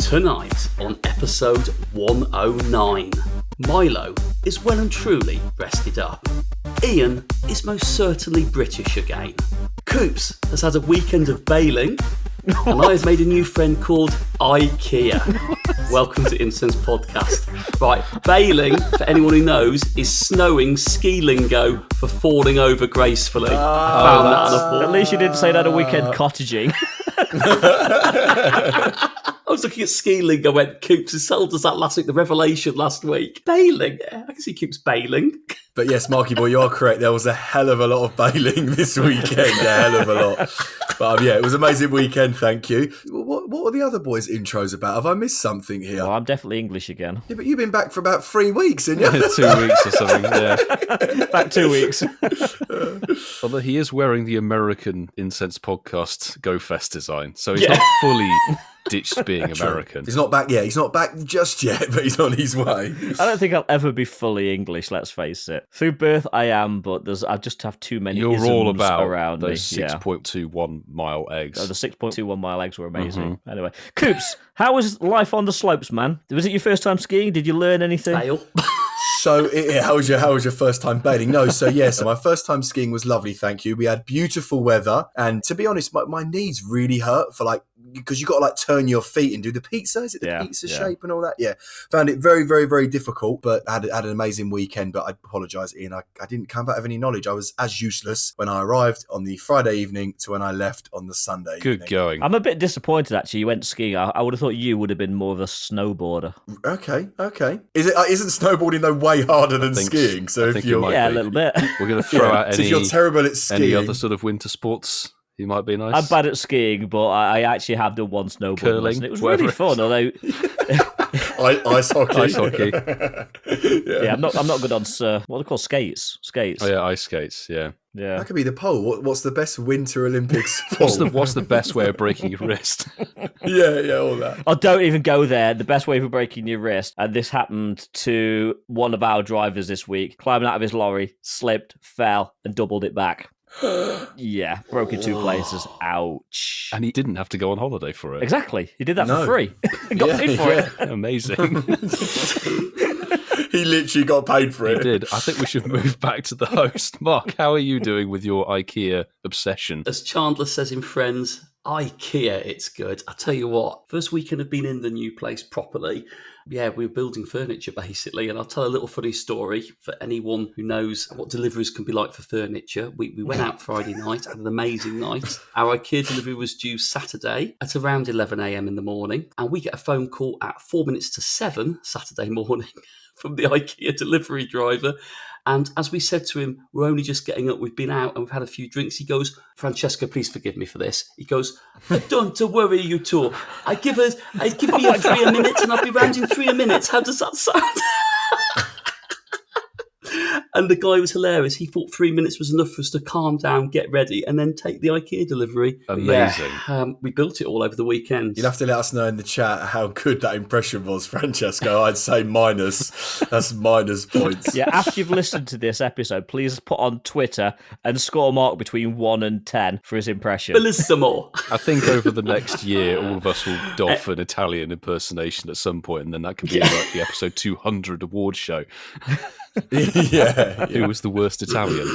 Tonight on episode 109, Milo is well and truly rested up. Ian is most certainly British again. Coops has had a weekend of bailing. And I have made a new friend called Ikea. Welcome to Incensed podcast. Right, bailing, for anyone who knows, is snowing ski lingo for falling over gracefully. I found that on a At least you didn't say that a weekend cottaging. I was looking at ski lingo, I went, Coops has told us that last week, the revelation last week. Bailing, I can see Coops bailing. But yes, Marky boy, you are correct. There was a hell of a lot of bailing this weekend. A hell of a lot. But yeah, it was an amazing weekend, thank you. What are the other boys' intros about? Have I missed something here? Well, I'm definitely English again. Yeah, but you've been back for about 3 weeks, haven't you? 2 weeks or something, yeah. Back 2 weeks. Although he is wearing the American Incensed podcast Go Fest design, so he's not fully ditched being American. He's not back yet. He's not back just yet, but he's on his way. I don't think I'll ever be fully English, let's face it. Through birth, I am, but I just have too many You're isms all about around those me. 6.21 mile eggs. Oh, the 6.21 mile eggs were amazing. Mm-hmm. Anyway, Coops, how was life on the slopes, man? Was it your first time skiing? Did you learn anything? Fail. So, how was your first time bailing? No, so yes, my first time skiing was lovely, thank you. We had beautiful weather, and to be honest, my knees really hurt for because you got to turn your feet and do the pizza. Is it the pizza shape and all that? Yeah, found it very, very, very difficult, but had an amazing weekend. But I apologise, Ian, I didn't come back with any knowledge. I was as useless when I arrived on the Friday evening to when I left on the Sunday evening. Good going. I'm a bit disappointed, actually. You went skiing. I would have thought you would have been more of a snowboarder. Okay. Isn't snowboarding though way harder than skiing? So if you're a little bit. We're going to throw out so if you're terrible at skiing, any other sort of winter sports, you might be nice. I'm bad at skiing, but I actually have done one snowboard curling lesson. It was really fun, although ice hockey. Ice hockey. Yeah, I'm not good on what are they called? Skates. Oh yeah, ice skates. Yeah. That could be the poll. What's the best Winter Olympics sport? What's the best way of breaking your wrist? yeah, all that. Oh, don't even go there. The best way for breaking your wrist, and this happened to one of our drivers this week, climbing out of his lorry, slipped, fell, and doubled it back. Yeah, broke in 2 places. Ouch. And he didn't have to go on holiday for it. Exactly. He did that for free. Got paid for it. Amazing. He literally got paid for it. He did. I think we should move back to the host. Mark, how are you doing with your IKEA obsession? As Chandler says in Friends, Ikea, it's good. I tell you what, first weekend of being in the new place properly, we were building furniture basically, and I'll tell a little funny story for anyone who knows what deliveries can be like for furniture. We went out Friday night, had an amazing night. Our IKEA delivery was due Saturday at around 11 a.m. in the morning, and we get a phone call at 4 minutes to 7 Saturday morning from the IKEA delivery driver. And as we said to him, we're only just getting up, we've been out and we've had a few drinks. He goes, Francesca, please forgive me for this. He goes, don't worry, you two. I give me a 3 minutes and I'll be round in 3 minutes. How does that sound? And the guy was hilarious. He thought 3 minutes was enough for us to calm down, get ready, and then take the IKEA delivery. Amazing. We built it all over the weekend. You'll have to let us know in the chat how good that impression was, Francesco. I'd say minus. That's minus points. Yeah, after you've listened to this episode, please put on Twitter and score a mark between 1 and 10 for his impression. Bellissimo. I think over the next year, all of us will doff an Italian impersonation at some point, and then that could be like the episode 200 award show. Yeah. Who was the worst Italian?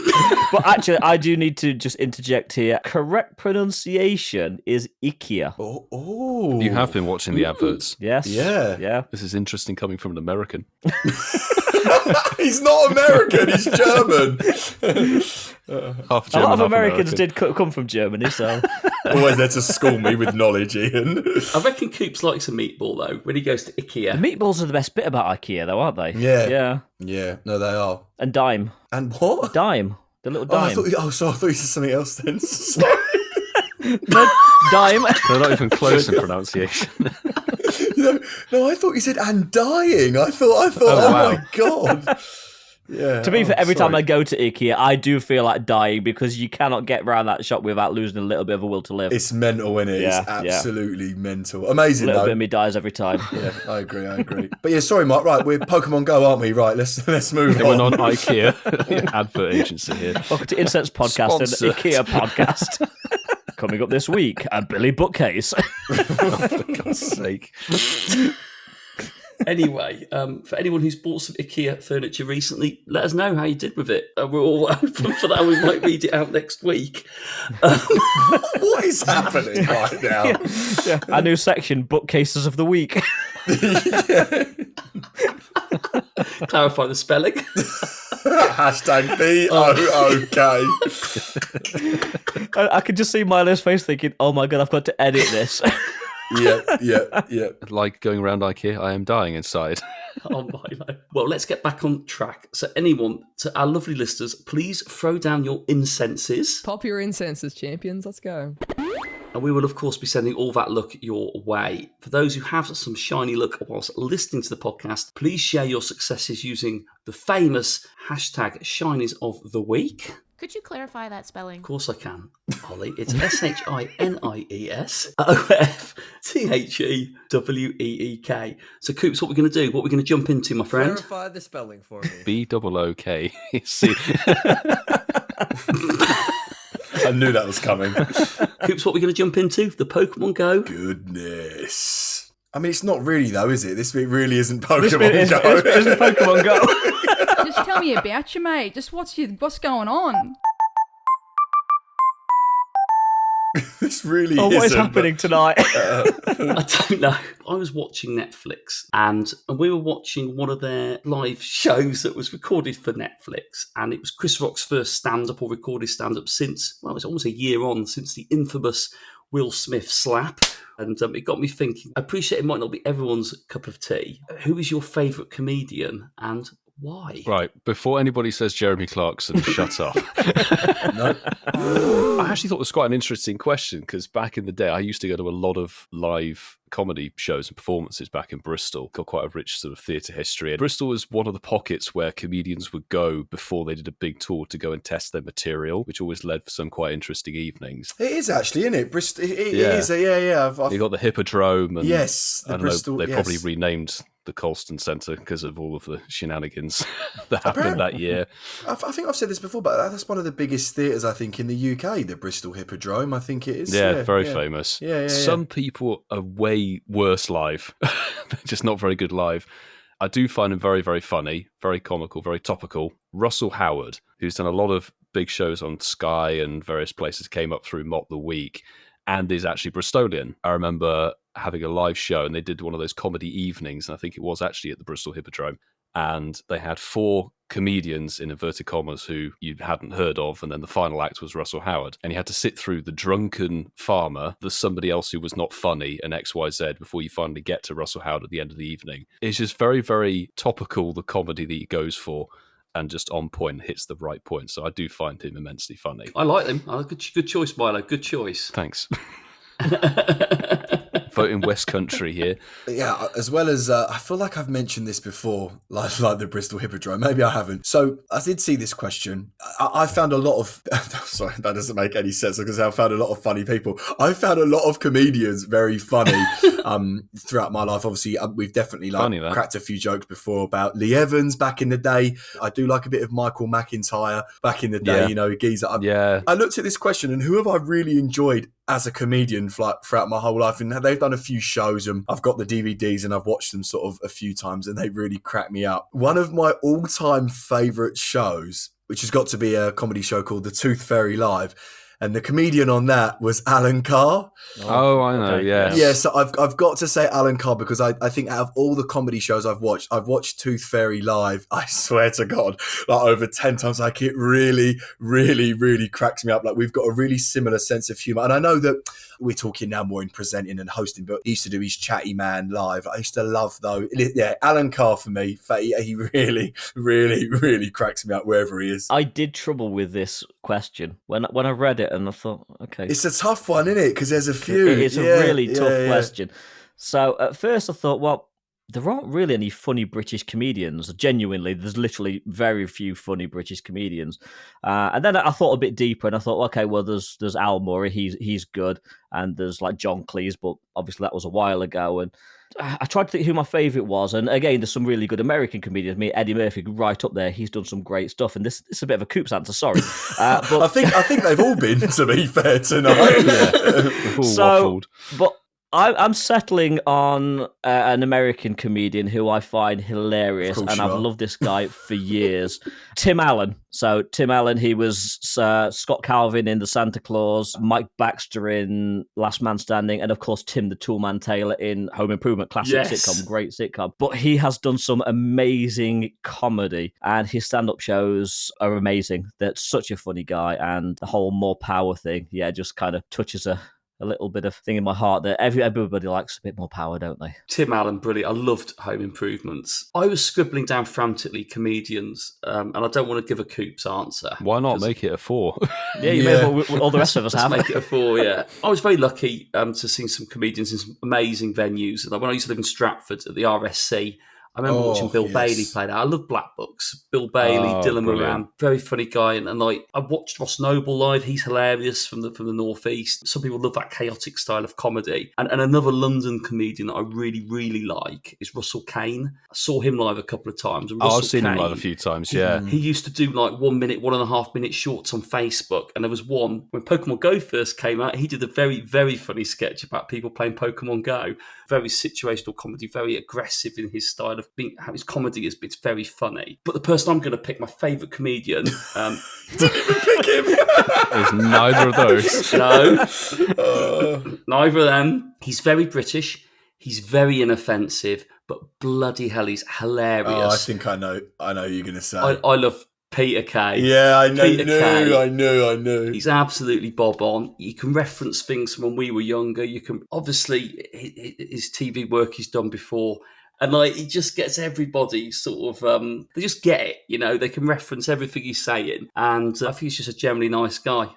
But actually, I do need to just interject here. Correct pronunciation is Ikea. Oh. You have been watching the adverts. Yes. Yeah. This is interesting coming from an American. He's not American, he's German. Half German, A lot of half Americans American. did come from Germany, so... Always there to school me with knowledge, Ian. I reckon Coops likes a meatball, though, when he goes to Ikea. The meatballs are the best bit about Ikea, though, aren't they? Yeah. No, they are. And dime. And what? Dime. The little Oh, dime. I thought you said something else then. Sorry. No, dime. They're not even close in pronunciation. No, I thought you said "and dying." I thought. wow. My god. Yeah. To be fair, every time sorry. I go to Ikea, I do feel like dying because you cannot get around that shop without losing a little bit of a will to live. It's mental, isn't it? Yeah, It's absolutely mental. Amazing, a little though. bit of me dies every time. Yeah, I agree. But yeah, sorry, Mark. Right, we're Pokemon Go, aren't we? Right, let's move We're on. on IKEA advert agency here. Welcome to Incensed Podcast Sponsored. and Ikea Podcast. Coming up this week, a Billy bookcase. For God's sake. Anyway, for anyone who's bought some Ikea furniture recently, let us know how you did with it. We're all open for that. We might read it out next week. What is happening right now? Yeah. Our new section, bookcases of the week. Clarify the spelling. Hashtag B-O-O-K. I could just see Milo's face thinking, oh my God, I've got to edit this. Yeah. Like going around IKEA, I am dying inside. Oh, Milo. Well, let's get back on track. So anyone, to our lovely listeners, please throw down your incenses. Pop your incenses, champions. Let's go. And we will, of course, be sending all that luck your way. For those who have some shiny luck whilst listening to the podcast, please share your successes using the famous hashtag Shinies of the Week. Could you clarify that spelling? Of course I can, Holly. It's SHINIES/OFTHEWEEK. So, Coops, what we're going to do? What we're going to jump into, my friend? Clarify the spelling for me. BOOK. See. I knew that was coming. Coops, what we're going to jump into? The Pokemon Go. Goodness. I mean, it's not really, though, is it? This bit really isn't Pokemon This bit Go. isn't Pokemon Go. Just tell me about you, mate. Just what's going on? This really Oh, isn't. what is happening tonight? I don't know. I was watching Netflix and we were watching one of their live shows that was recorded for Netflix. And it was Chris Rock's first stand-up or recorded stand-up since, well, it's almost a year on, since the infamous Will Smith slap. And it got me thinking, I appreciate it might not be everyone's cup of tea. Who is your favourite comedian and why? Right, before anybody says Jeremy Clarkson, shut up. No. I actually thought it was quite an interesting question because back in the day, I used to go to a lot of live comedy shows and performances back in Bristol. Got quite a rich sort of theatre history. And Bristol was one of the pockets where comedians would go before they did a big tour to go and test their material, which always led for some quite interesting evenings. It is actually, isn't it? Bristol. It Yeah. is. Yeah. You got the Hippodrome, and Yes, the I don't Bristol. know, they yes. probably renamed the Colston Centre because of all of the shenanigans that happened that year. I think I've said this before, but that's one of the biggest theatres, I think, in the UK, the Bristol Hippodrome. I think it is. Yeah, very famous. Yeah. Some people are way worse live. They're just not very good live. I do find him very, very funny, very comical, very topical. Russell Howard, who's done a lot of big shows on Sky and various places, came up through Mock the Week and is actually Bristolian. I remember having a live show and they did one of those comedy evenings, and I think it was actually at the Bristol Hippodrome. And they had 4 comedians, in inverted commas, who you hadn't heard of. And then the final act was Russell Howard. And you had to sit through the drunken farmer, there's somebody else who was not funny, and XYZ before you finally get to Russell Howard at the end of the evening. It's just very, very topical, the comedy that he goes for, and just on point, hits the right point. So I do find him immensely funny. I like them. Good choice, Milo. Good choice. Thanks. Voting West Country here. Yeah, as well as I feel like I've mentioned this before, like the Bristol Hippodrome. Maybe I haven't. So I did see this question. I found a lot of. Sorry, that doesn't make any sense because I found a lot of funny people. I found a lot of comedians very funny throughout my life. Obviously, we've definitely cracked a few jokes before about Lee Evans back in the day. I do like a bit of Michael McIntyre back in the day. Yeah. You know, geezer. Yeah. I looked at this question and who have I really enjoyed as a comedian throughout my whole life, and they've done a few shows and I've got the DVDs and I've watched them sort of a few times and they really crack me up. One of my all-time favourite shows, which has got to be a comedy show called The Tooth Fairy Live, and the comedian on that was Alan Carr. Oh, I know, okay. yeah. Yeah, so I've got to say Alan Carr because I think out of all the comedy shows I've watched Tooth Fairy Live, I swear to God, like over 10 times. Like it really, really, really cracks me up. Like we've got a really similar sense of humour. And I know that we're talking now more in presenting and hosting, but he used to do his Chatty Man live. I used to love though. Yeah, Alan Carr for me, he really, really, really cracks me up wherever he is. I did trouble with this question when I read it, and I thought, okay, It's a tough one, isn't it? Because there's a few. it's a really tough question. So at first I thought, well, there aren't really any funny British comedians. Genuinely, there's literally very few funny British comedians. And then I thought a bit deeper, and I thought, okay, well, there's Al Murray, he's good, and there's like John Cleese, but obviously that was a while ago. And I tried to think who my favourite was, and again, there's some really good American comedians. Eddie Murphy, right up there. He's done some great stuff, and this is a bit of a Coops answer. Sorry, but I think they've all been, to be fair, tonight. We've all waffled. But I'm settling on an American comedian who I find hilarious, and I've loved this guy for years. Tim Allen. So Tim Allen, he was Scott Calvin in The Santa Claus, Mike Baxter in Last Man Standing, and of course Tim the Toolman Taylor in Home Improvement, classic sitcom, great sitcom. But he has done some amazing comedy, and his stand-up shows are amazing. That's such a funny guy, and the whole more power thing, just kind of touches a little bit of thing in my heart that everybody likes a bit more power, don't they? Tim Allen, brilliant. I loved Home Improvements. I was scribbling down frantically comedians, and I don't want to give a Coops answer. Why not make it a 4? You may as well, all the rest of us have. Make it a 4, yeah. I was very lucky to see some comedians in some amazing venues. Like when I used to live in Stratford at the RSC, I remember watching Bill Bailey play that. I love Black Books. Bill Bailey, Dylan Moran, very funny guy. And like I watched Ross Noble live. He's hilarious from the Northeast. Some people love that chaotic style of comedy. And another London comedian that I really, really like is Russell Kane. I saw him live a couple of times. And I've seen him live a few times, yeah. He used to do like 1 minute, 1.5 minute shorts on Facebook. And there was one, when Pokemon Go first came out, he did a very, very funny sketch about people playing Pokemon Go. Very situational comedy, very aggressive in his style of being, how his comedy is, but it's very funny. But the person I'm going to pick, my favourite comedian, didn't even pick him. Is neither of those. No, neither of them. He's very British. He's very inoffensive, but bloody hell, he's hilarious. Oh, I think I know who you're going to say. I love Peter Kay. Yeah, I know. Peter I knew. He's absolutely bob on. You can reference things from when we were younger. You can obviously his TV work he's done before, and like he just gets everybody sort of. They just get it, They can reference everything he's saying, and I think he's just a generally nice guy.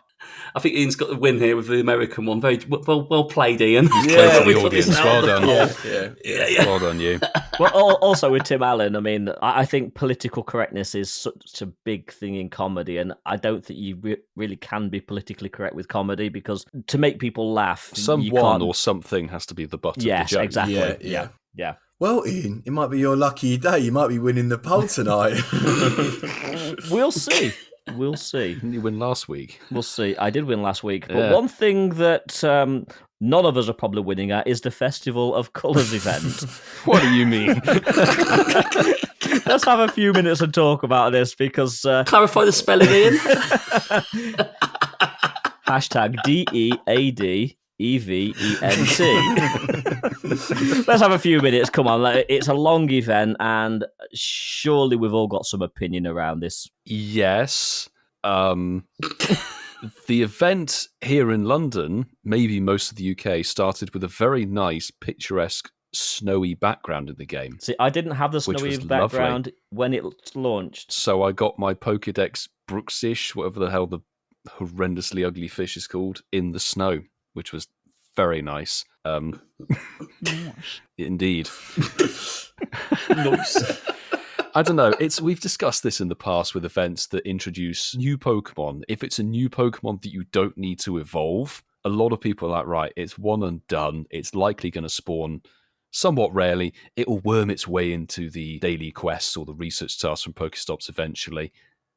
I think Ian's got the win here with the American one. Very well played, Ian. Yeah, the audience. Well done. Yeah. Well done, you. Well, also with Tim Allen, I think political correctness is such a big thing in comedy, and I don't think you really can be politically correct with comedy, because to make people laugh, someone or something has to be the butt of the joke. Yes, exactly. Yeah. Well, Ian, it might be your lucky day. You might be winning the poll tonight. We'll see. We'll see. Didn't you win last week? We'll see. I did win last week. But one thing that none of us are probably winning at is the Festival of Colours event. What do you mean? Let's have a few minutes and talk about this, because... Clarify the spelling, Ian. Hashtag DEADEVENT. Let's have a few minutes. Come on. It's a long event, and surely we've all got some opinion around this. Yes. The event here in London, maybe most of the UK, started with a very nice, picturesque, snowy background in the game. See, I didn't have the snowy background when it launched. So I got my Pokédex Brooksish, whatever the hell the horrendously ugly fish is called, in the snow, which was very nice. Indeed. Nice. I don't know. We've discussed this in the past with events that introduce new Pokemon. If it's a new Pokemon that you don't need to evolve, a lot of people are like, right, it's one and done. It's likely going to spawn somewhat rarely. It will worm its way into the daily quests or the research tasks from Pokestops eventually.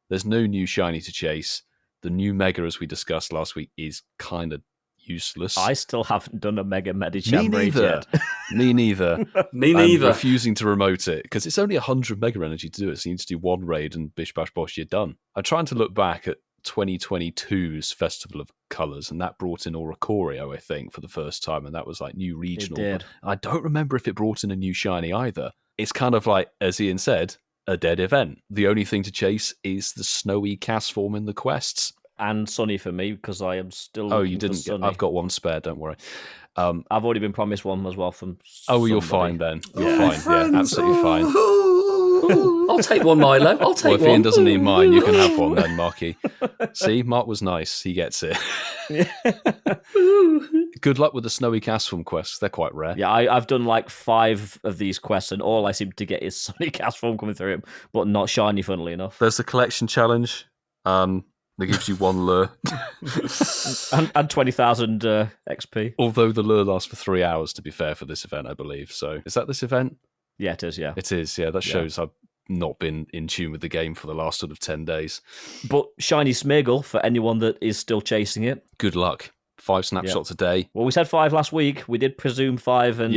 There's no new shiny to chase. The new Mega, as we discussed last week, is kind of useless. I still haven't done a Mega Medicham raid yet. Me neither. Me neither. I'm refusing to remote it, because it's only 100 Mega Energy to do it, so you need to do one raid and bish bash bosh, you're done. I'm trying to look back at 2022's Festival of Colours, and that brought in Oricorio, I think, for the first time, and that was like new regional. It did. I don't remember if it brought in a new shiny either. It's kind of like, as Ian said, a dead event. The only thing to chase is the snowy cast form in the quests. And Sunny for me, because I am still. Oh, you didn't get. I've got one spare. Don't worry. I've already been promised one as well from. Oh, you're fine then. You're fine. Yeah, absolutely fine. I'll take one, Milo. I'll take Well, if one. Ian doesn't need mine, you can have one then, Marky. See, Mark was nice. He gets it. Good luck with the snowy castform quests. They're quite rare. Yeah, I've done like 5 of these quests, and all I seem to get is Sonic Castform coming through him, but not shiny, funnily enough. There's the collection challenge. That gives you 1 lure. and 20,000 XP. Although the lure lasts for 3 hours, to be fair, for this event, I believe. So, is that this event? Yeah, it is, yeah. It is, yeah. That shows I've not been in tune with the game for the last sort of 10 days. But shiny Smeagol, for anyone that is still chasing it. Good luck. 5 snapshots a day. Well, we said 5 last week. We did presume 5, and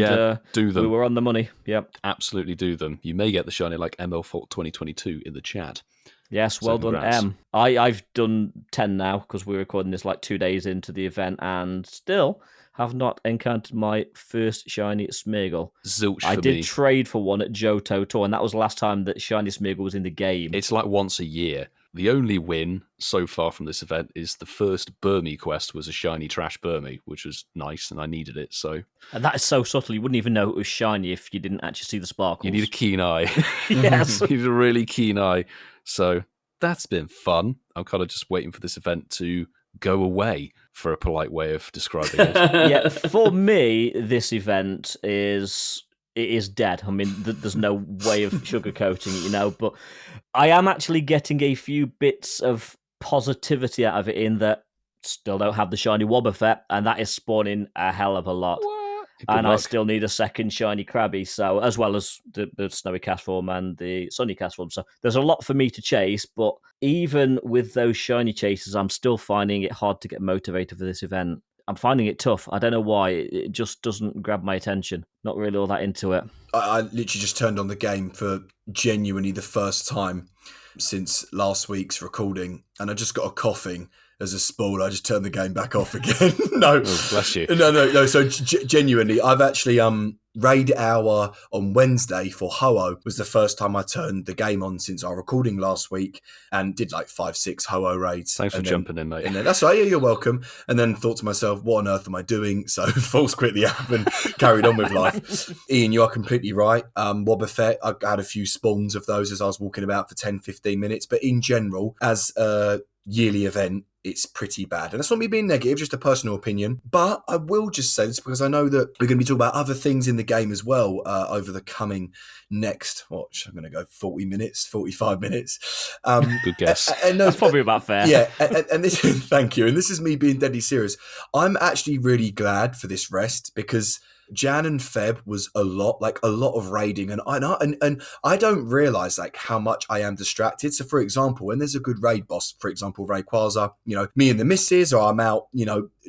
do them. We were on the money. Yep. Absolutely do them. You may get the shiny like ML Fault 2022 in the chat. Yes, So well done, congrats. M. I've done 10 now, because we're recording this like 2 days into the event, and still have not encountered my first shiny Smeagol. Zilch I for did me. trade for one at Johto Tour, and that was the last time that shiny Smeagol was in the game. It's like once a year. The only win so far from this event is the first Burmy quest was a shiny trash Burmy, which was nice, and I needed it. So And that is so subtle, you wouldn't even know it was shiny if you didn't actually see the sparkles. you need a keen eye. Yes. You need a really keen eye. So that's been fun. I'm kind of just waiting for this event to go away, for a polite way of describing it. Yeah, for me, this event is dead. I mean, there's no way of sugarcoating it, but I am actually getting a few bits of positivity out of it, in that still don't have the shiny Wobbuffet, and that is spawning a hell of a lot. And I still need a second shiny Krabby, so as well as the snowy Castform and the sunny Castform. So there's a lot for me to chase, but even with those shiny chases, I'm still finding it hard to get motivated for this event. I'm finding it tough. I don't know why. It just doesn't grab my attention. Not really all that into it. I literally just turned on the game for genuinely the first time since last week's recording, and I just got a coughing as a spool. I just turned the game back off again. No, Oh, bless you. No. So genuinely, I've actually raid hour on Wednesday for Ho-Oh was the first time I turned the game on since our recording last week, and did like 5-6 Ho-Oh raids. Thanks for And then- jumping in, mate. And then, that's right, yeah, you're welcome. And then thought to myself, what on earth am I doing? So false quit the app and carried on with life. Ian, you are completely right. Wobbuffet, I had a few spawns of those as I was walking about for 10-15 minutes. But in general, as a yearly event, it's pretty bad. And that's not me being negative, just a personal opinion. But I will just say this because I know that we're going to be talking about other things in the game as well over the coming next, I'm going to go 40 minutes, 45 minutes. Good guess. And no, That's probably about fair. yeah, and this thank you. And this is me being deadly serious. I'm actually really glad for this rest, because Jan and Feb was a lot of raiding, and I don't realize like how much I am distracted. So for example, when there's a good raid boss, for example Rayquaza, me and the missus, or I'm out,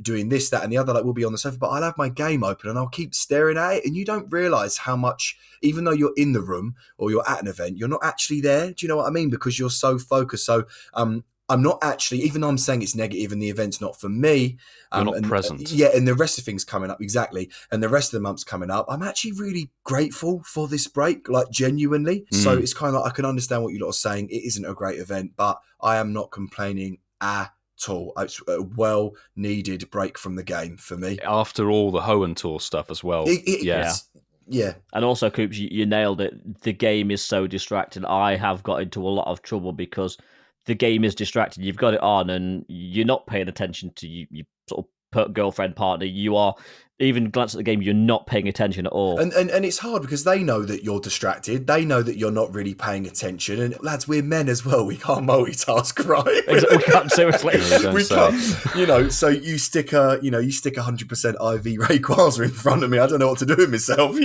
doing this, that, and the other, like we'll be on the sofa, but I'll have my game open and I'll keep staring at it, and you don't realize how much, even though you're in the room or you're at an event, you're not actually there. Do you know what I mean? Because you're so focused. So I'm not actually, even though I'm saying it's negative and the event's not for me. You're not present. Yeah, and the rest of things coming up, exactly. And the rest of the month's coming up. I'm actually really grateful for this break, like genuinely. So it's kind of like, I can understand what you lot are saying. It isn't a great event, but I am not complaining at all. It's a well-needed break from the game for me. After all the Hoenn Tour stuff as well. Yeah. And also, Coops, you nailed it. The game is so distracting. I have got into a lot of trouble because the game is distracting. You've got it on and you're not paying attention to you sort of girlfriend, partner. You are, even glance at the game, you're not paying attention at all. And it's hard because they know that you're distracted. They know that you're not really paying attention. And lads, we're men as well. We can't multitask, right? We can't, seriously. We can't. So you stick 100% IV Rayquaza in front of me. I don't know what to do with myself,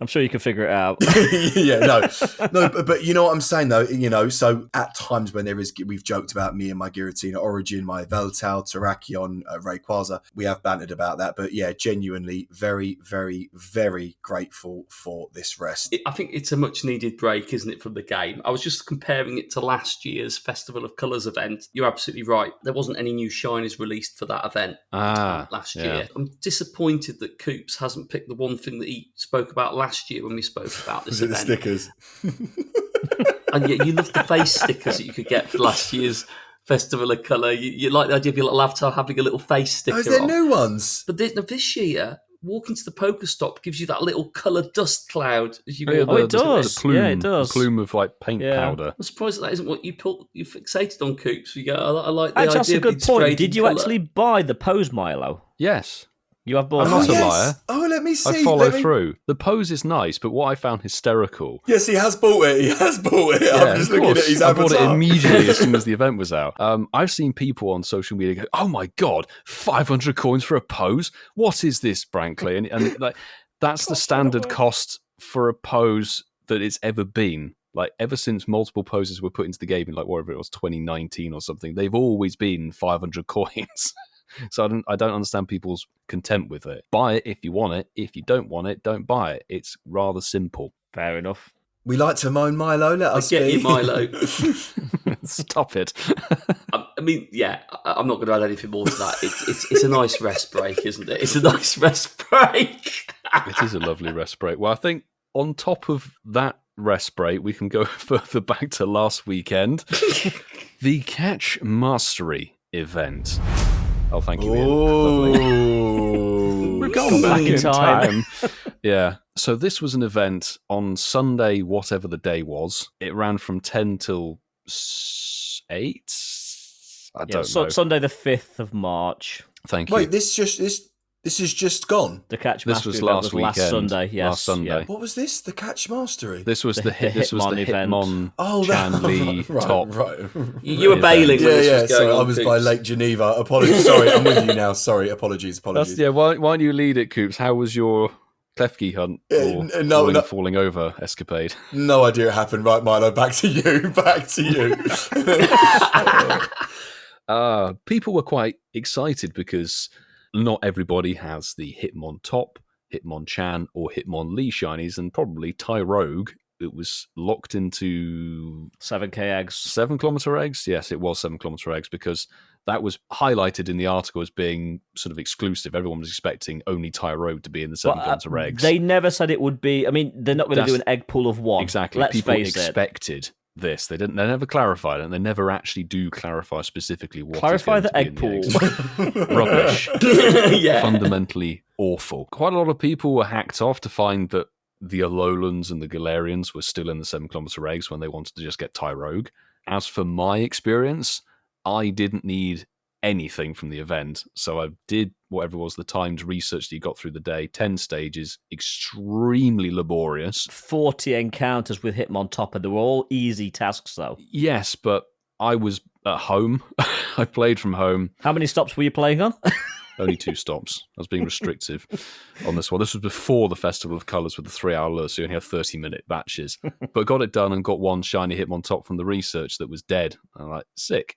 I'm sure you can figure it out. Yeah, no, but you know what I'm saying though, so at times when we've joked about me and my Giratina Origin, my Veltal, Terrakion, Rayquaza, we have bantered about that, but yeah, genuinely very, very, very grateful for this rest. I think it's a much needed break, isn't it, from the game? I was just comparing it to last year's Festival of Colours event. You're absolutely right. There wasn't any new shinies released for that event last year. I'm disappointed that Coops hasn't picked the one thing that he spoke about last year when we spoke about this Was it event. the stickers? And yet you loved the face stickers that you could get for last year's Festival of Colour. You like the idea of your little avatar having a little face sticker Oh, is there on. new ones? But this year, walking to the Pokestop gives you that little coloured dust cloud as you Yeah, walk. it does. The plume, Yeah, it does. The plume of like paint Yeah. powder. I'm surprised that isn't what you fixated on, Coops. You go, I like the Actually, idea that's a of good being sprayed point. Did in you colour. actually buy the PoGoMiloUK? Yes. You have bought I'm not it? a liar. Oh, let me see. I follow Let me- through. The pose is nice, but what I found hysterical. Yes, he has bought it. I'm just of looking at course. his I avatar. bought it immediately as soon as the event was out. I've seen people on social media go, "Oh my god, 500 coins for a pose? What is this, frankly?" And like that's the standard cost for a pose that it's ever been. Like ever since multiple poses were put into the game in like whatever it was, 2019 or something, they've always been 500 coins. So I don't understand people's contempt with it. Buy it if you want it. If you don't want it, don't buy it. It's rather simple. Fair enough. We like to moan Milo. Let I us get be. you, Milo. Stop it. I mean, yeah, I'm not going to add anything more to that. It's a nice rest break, isn't it? It's a nice rest break. It is a lovely rest break. Well, I think on top of that rest break, we can go further back to last weekend. The Catch Mastery event. Oh, thank you, Ian. Lovely. Oh, We've gone back in time. Yeah. So this was an event on Sunday, whatever the day was. It ran from 10 till 8. I don't know. Sunday the 5th of March. Thank you. Wait, this is just gone. The Catch This Mastery was event last last weekend. Sunday. Yes, Last Sunday. yeah. What was this? The Catch Mastery. This was the Hitmon event. Hitmon Oh, Chan Lee right, top. Right. You were bailing when Yeah, this yeah. was going Sorry, on. I was by Coops. Lake Geneva. Apologies. Sorry, I'm with you now. Sorry, apologies. That's, yeah, why don't you lead it, Coops? How was your Klefki hunt or falling over escapade? No idea it happened. Right, Milo, back to you. Back to you. People were quite excited because not everybody has the Hitmon top, Hitmon Chan, or Hitmon Lee shinies, and probably Tyrogue. It was locked into 7k eggs. 7 kilometer eggs. Yes, it was 7 kilometer eggs because that was highlighted in the article as being sort of exclusive. Everyone was expecting only Tyrogue to be in the 7 kilometer eggs. They never said it would be. I mean, they're not going to do an egg pool of one. Exactly. Let's People face it. expected this. They never clarified it, and they never actually do clarify specifically what Clarify is the going egg to be in pool. the eggs. Rubbish. Yeah. Fundamentally awful. Quite a lot of people were hacked off to find that the Alolans and the Galarians were still in the 7 kilometer eggs when they wanted to just get Tyrogue. As for my experience, I didn't need anything from the event, so I did whatever was the timed research that you got through the day. 10 stages, extremely laborious. 40 encounters with Hitmon top, and they were all easy tasks, though. Yes, but I was at home. I played from home. How many stops were you playing on? Only 2 stops. I was being restrictive on this one. This was before the Festival of Colours with the 3-hour lure, so you only have 30-minute batches. But got it done and got one shiny Hitmon top from the research that was dead. I'm like, sick,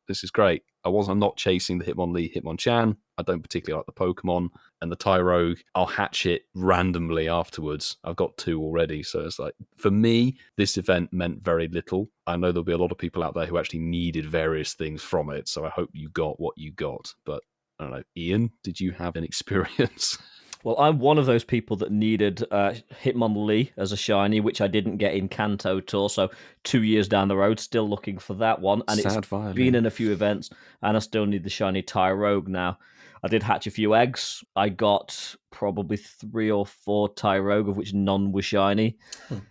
this is great. I'm not chasing the Hitmon Lee, Hitmon Chan. I don't particularly like the Pokemon. And the Tyrogue, I'll hatch it randomly afterwards. I've got 2 already. So it's like, for me, this event meant very little. I know there'll be a lot of people out there who actually needed various things from it. So I hope you got what you got. But I don't know. Ian, did you have an experience? Well, I'm one of those people that needed Hitmon Lee as a shiny, which I didn't get in Kanto Tour. So 2 years down the road, still looking for that one. And it's been in a few events, and I still need the shiny Tyrogue now. I did hatch a few eggs. I got probably 3 or 4 Tyrogue, of which none were shiny.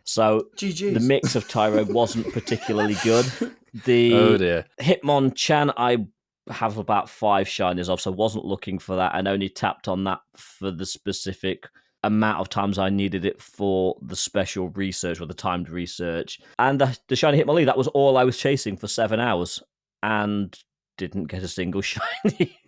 So GGs. the mix of Tyrogue wasn't particularly good. The Oh dear. Hitmon Chan, I have about 5 shinies of, so wasn't looking for that, and only tapped on that for the specific amount of times I needed it for the special research or the timed research. And the shiny Hitmon Lee, that was all I was chasing for 7 hours, and didn't get a single shiny.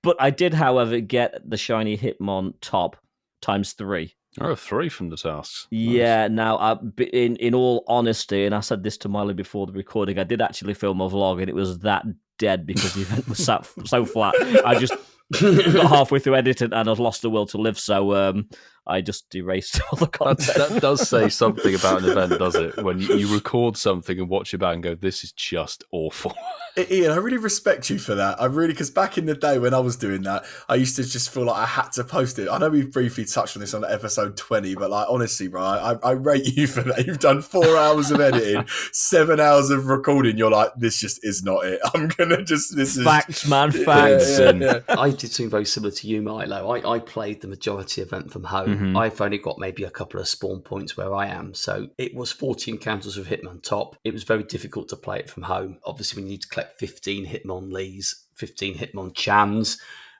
But I did, however, get the shiny Hitmon top times 3. Oh, 3 from the tasks. Yeah, now, in all honesty, and I said this to Miley before the recording, I did actually film a vlog, and it was that dead because the event was so flat. I just got halfway through editing, and I'd lost the will to live, so I just erased all the content. That does say something about an event, does it? When you record something and watch it back and go, this is just awful. Ian, I really respect you for that. because back in the day when I was doing that, I used to just feel like I had to post it. I know we've briefly touched on this on episode 20, but like honestly, bro, I rate you for that. You've done 4 hours of editing, 7 hours of recording. You're like, this just is not it. I'm gonna just facts, man, facts. Yeah. I did something very similar to you, Milo. I played the majority event from home. Mm-hmm. I've only got maybe a couple of spawn points where I am, so it was 40 encounters with Hitmon top. It was very difficult to play it from home. Obviously, we need to collect 15 Hitmonlees, 15 Hitmonchans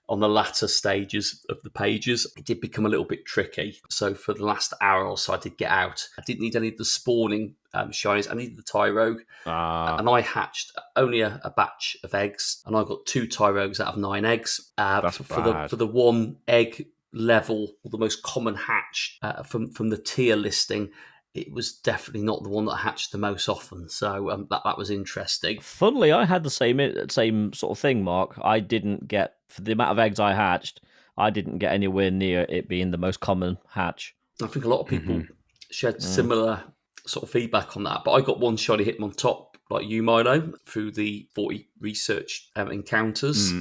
on the latter stages of the pages. It did become a little bit tricky. So for the last hour or so, I did get out. I didn't need any of the spawning shinies. I needed the Tyrogue. And I hatched only a batch of eggs, and I got 2 Tyrogues out of 9 eggs. That's bad. For the 1 egg level, or the most common hatch from the tier listing, it was definitely not the one that hatched the most often. So that was interesting. Funnily, I had the same sort of thing, Mark. I didn't get, for the amount of eggs I hatched, I didn't get anywhere near it being the most common hatch. I think a lot of people shared similar sort of feedback on that. But I got 1 shiny Hitmon top, like you, Milo, through the 40 research encounters.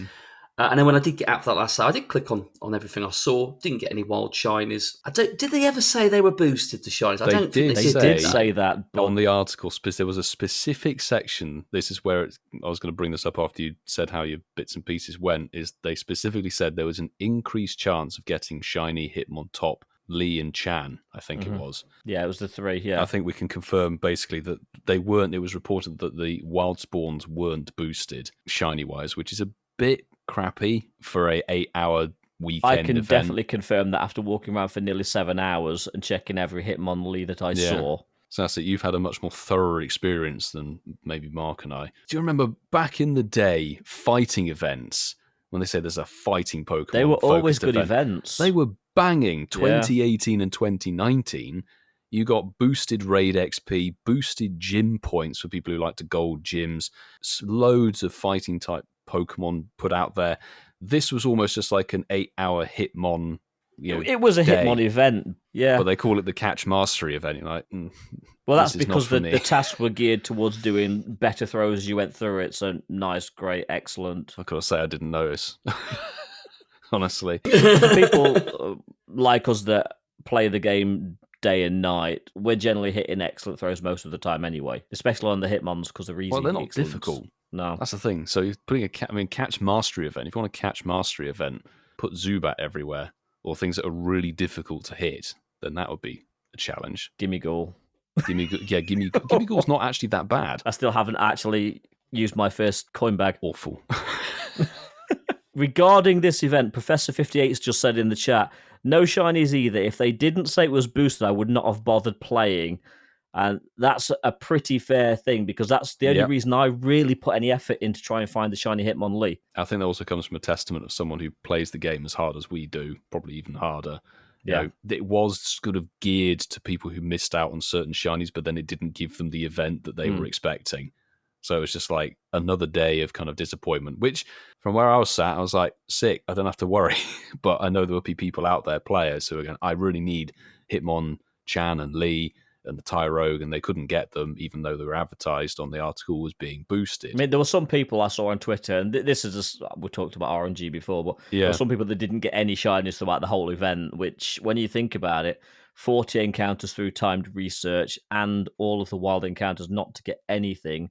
And then when I did get out for that last hour, I did click on everything I saw. Didn't get any wild shinies. Did they ever say they were boosted, the shinies? I don't think they did say that. On the article, there was a specific section. This is where I was going to bring this up after you said how your bits and pieces went, is they specifically said there was an increased chance of getting shiny Hitmon top, Lee and Chan, I think it was. Yeah, it was the 3, yeah. I think we can confirm basically that they weren't. It was reported that the wild spawns weren't boosted shiny-wise, which is a bit crappy for a 8-hour weekend I can event. definitely confirm that after walking around for nearly 7 hours and checking every Hitmonlee that I saw. So that's it. You've had a much more thorough experience than maybe Mark and I. Do you remember back in the day, fighting events, when they say there's a fighting Pokemon? They were always good event, events. They were banging. 2018 and 2019, you got boosted raid XP, boosted gym points for people who like to gold gyms, loads of fighting type Pokemon put out there. This was almost just like an 8-hour Hitmon. It was a day. Hitmon event, yeah. But they call it the Catch Mastery event. You're like, well, that's because the tasks were geared towards doing better throws as you went through it. So nice, great, excellent. I gotta say, I didn't notice. Honestly, for people like us that play the game day and night, we're generally hitting excellent throws most of the time anyway, especially on the Hitmons because they're easy. Well, they're not excellence. difficult. No, that's the thing. So you're putting Catch Mastery event. If you want a Catch Mastery event, put Zubat everywhere or things that are really difficult to hit. Then that would be a challenge. Gimmighoul. Gimmighoul's not actually that bad. I still haven't actually used my first coin bag. Awful. Regarding this event, Professor 58's just said in the chat, no shinies either. If they didn't say it was boosted, I would not have bothered playing. And that's a pretty fair thing because that's the only reason I really put any effort in to try and find the shiny Hitmonlee. I think that also comes from a testament of someone who plays the game as hard as we do, probably even harder. You know, it was sort of geared to people who missed out on certain shinies, but then it didn't give them the event that they were expecting. So it was just like another day of kind of disappointment, which from where I was sat, I was like, sick, I don't have to worry. But I know there will be people out there, players, who are going, I really need Hitmon, Chan and Lee and the Tyrogue, and they couldn't get them, even though they were advertised on the article as being boosted. I mean, there were some people I saw on Twitter, and this is just, we talked about RNG before, but there were some people that didn't get any shinies throughout the whole event, which, when you think about it, 40 encounters through timed research and all of the wild encounters not to get anything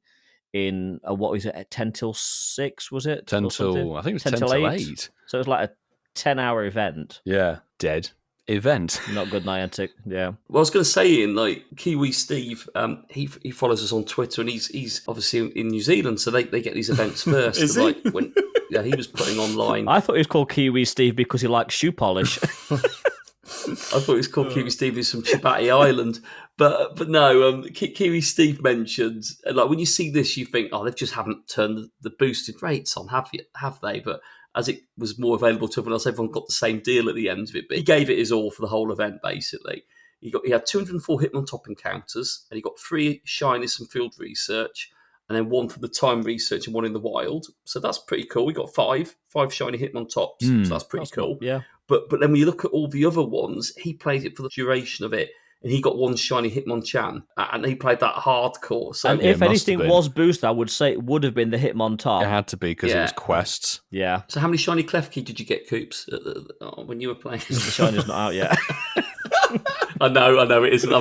in, what was it, 10 till 6, was it? 10 till, I think it was 10 till 8. So it was like a 10-hour event. Yeah, dead event. Not good, Niantic. Yeah. Well, I was going to say, Ian, like Kiwi Steve, he follows us on Twitter, and he's obviously in New Zealand, so they get these events first. Is like when he was putting online. I thought he was called Kiwi Steve because he likes shoe polish. I thought it was called Kiwi Steve. He's from Chibati Island, but no. Kiwi Steve mentioned, like, when you see this, you think, oh, they just haven't turned the boosted rates on, have they? But as it was more available to everyone else, everyone got the same deal at the end of it. But he gave it his all for the whole event, basically. He had 204 Hitmon top encounters, and he got 3 shinies from field research, and then 1 from the time research and 1 in the wild. So that's pretty cool. We got 5 shiny Hitmon tops, so that's pretty cool. Yeah. But then when you look at all the other ones, he played it for the duration of it. And he got one shiny Hitmonchan, and he played that hardcore. So And if it must anything have been. was boosted, I would say it would have been the Hitmontop. It had to be because it was Yeah. quests. Yeah. So how many shiny Klefki did you get, Coops, when you were playing? The Shiny's not out yet. I know it isn't. I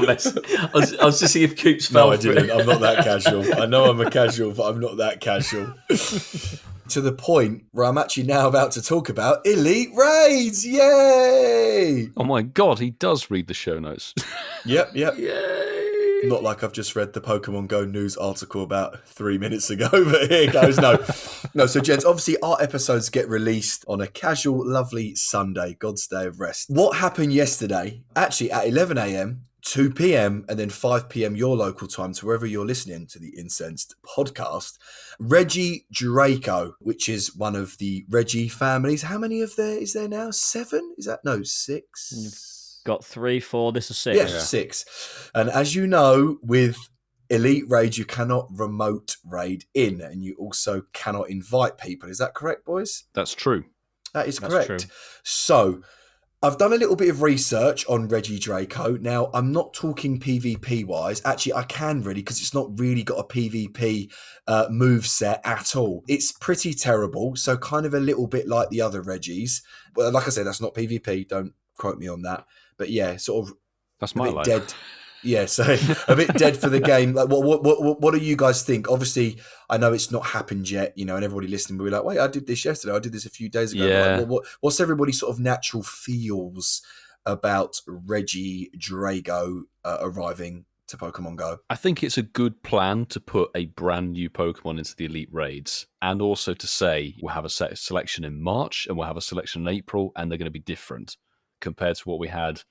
was just seeing if Coops fell No, I for didn't. it. I'm not that casual. I know I'm a casual, but I'm not that casual. To the point where I'm actually now about to talk about Elite Raids. Yay! Oh my God, he does read the show notes. Yep. Yay! Not like I've just read the Pokemon Go news article about 3 minutes ago, but here it goes. No. So, gents, obviously our episodes get released on a casual, lovely Sunday, God's day of rest. What happened yesterday, actually at 11 a.m., 2 p.m. and then 5 p.m. your local time to wherever you're listening to the Incensed podcast, Reggie Draco, which is one of the Reggie families. How many is there now? 7? Is that? No, 6? Got 3, 4. This is 6. Yeah, 6. And as you know, with Elite Raid, you cannot remote raid in, and you also cannot invite people. Is that correct, boys? That's true. That is That's correct. true. So, I've done a little bit of research on Reggie Draco. Now, I'm not talking PvP wise. Actually, I can really, because it's not really got a PvP move set at all. It's pretty terrible. So, kind of a little bit like the other Reggies. Well, like I said, that's not PvP. Don't quote me on that. But yeah, sort of That's a my bit life. dead. Yeah, so a bit dead for the game. Like, what do you guys think? Obviously, I know it's not happened yet, and everybody listening will be like, "Wait, I did this yesterday. I did this a few days ago." Yeah. Like, what's everybody's sort of natural feels about Reggie Drago arriving to Pokemon Go? I think it's a good plan to put a brand new Pokemon into the Elite Raids, and also to say we'll have a set selection in March and we'll have a selection in April, and they're going to be different compared to what we had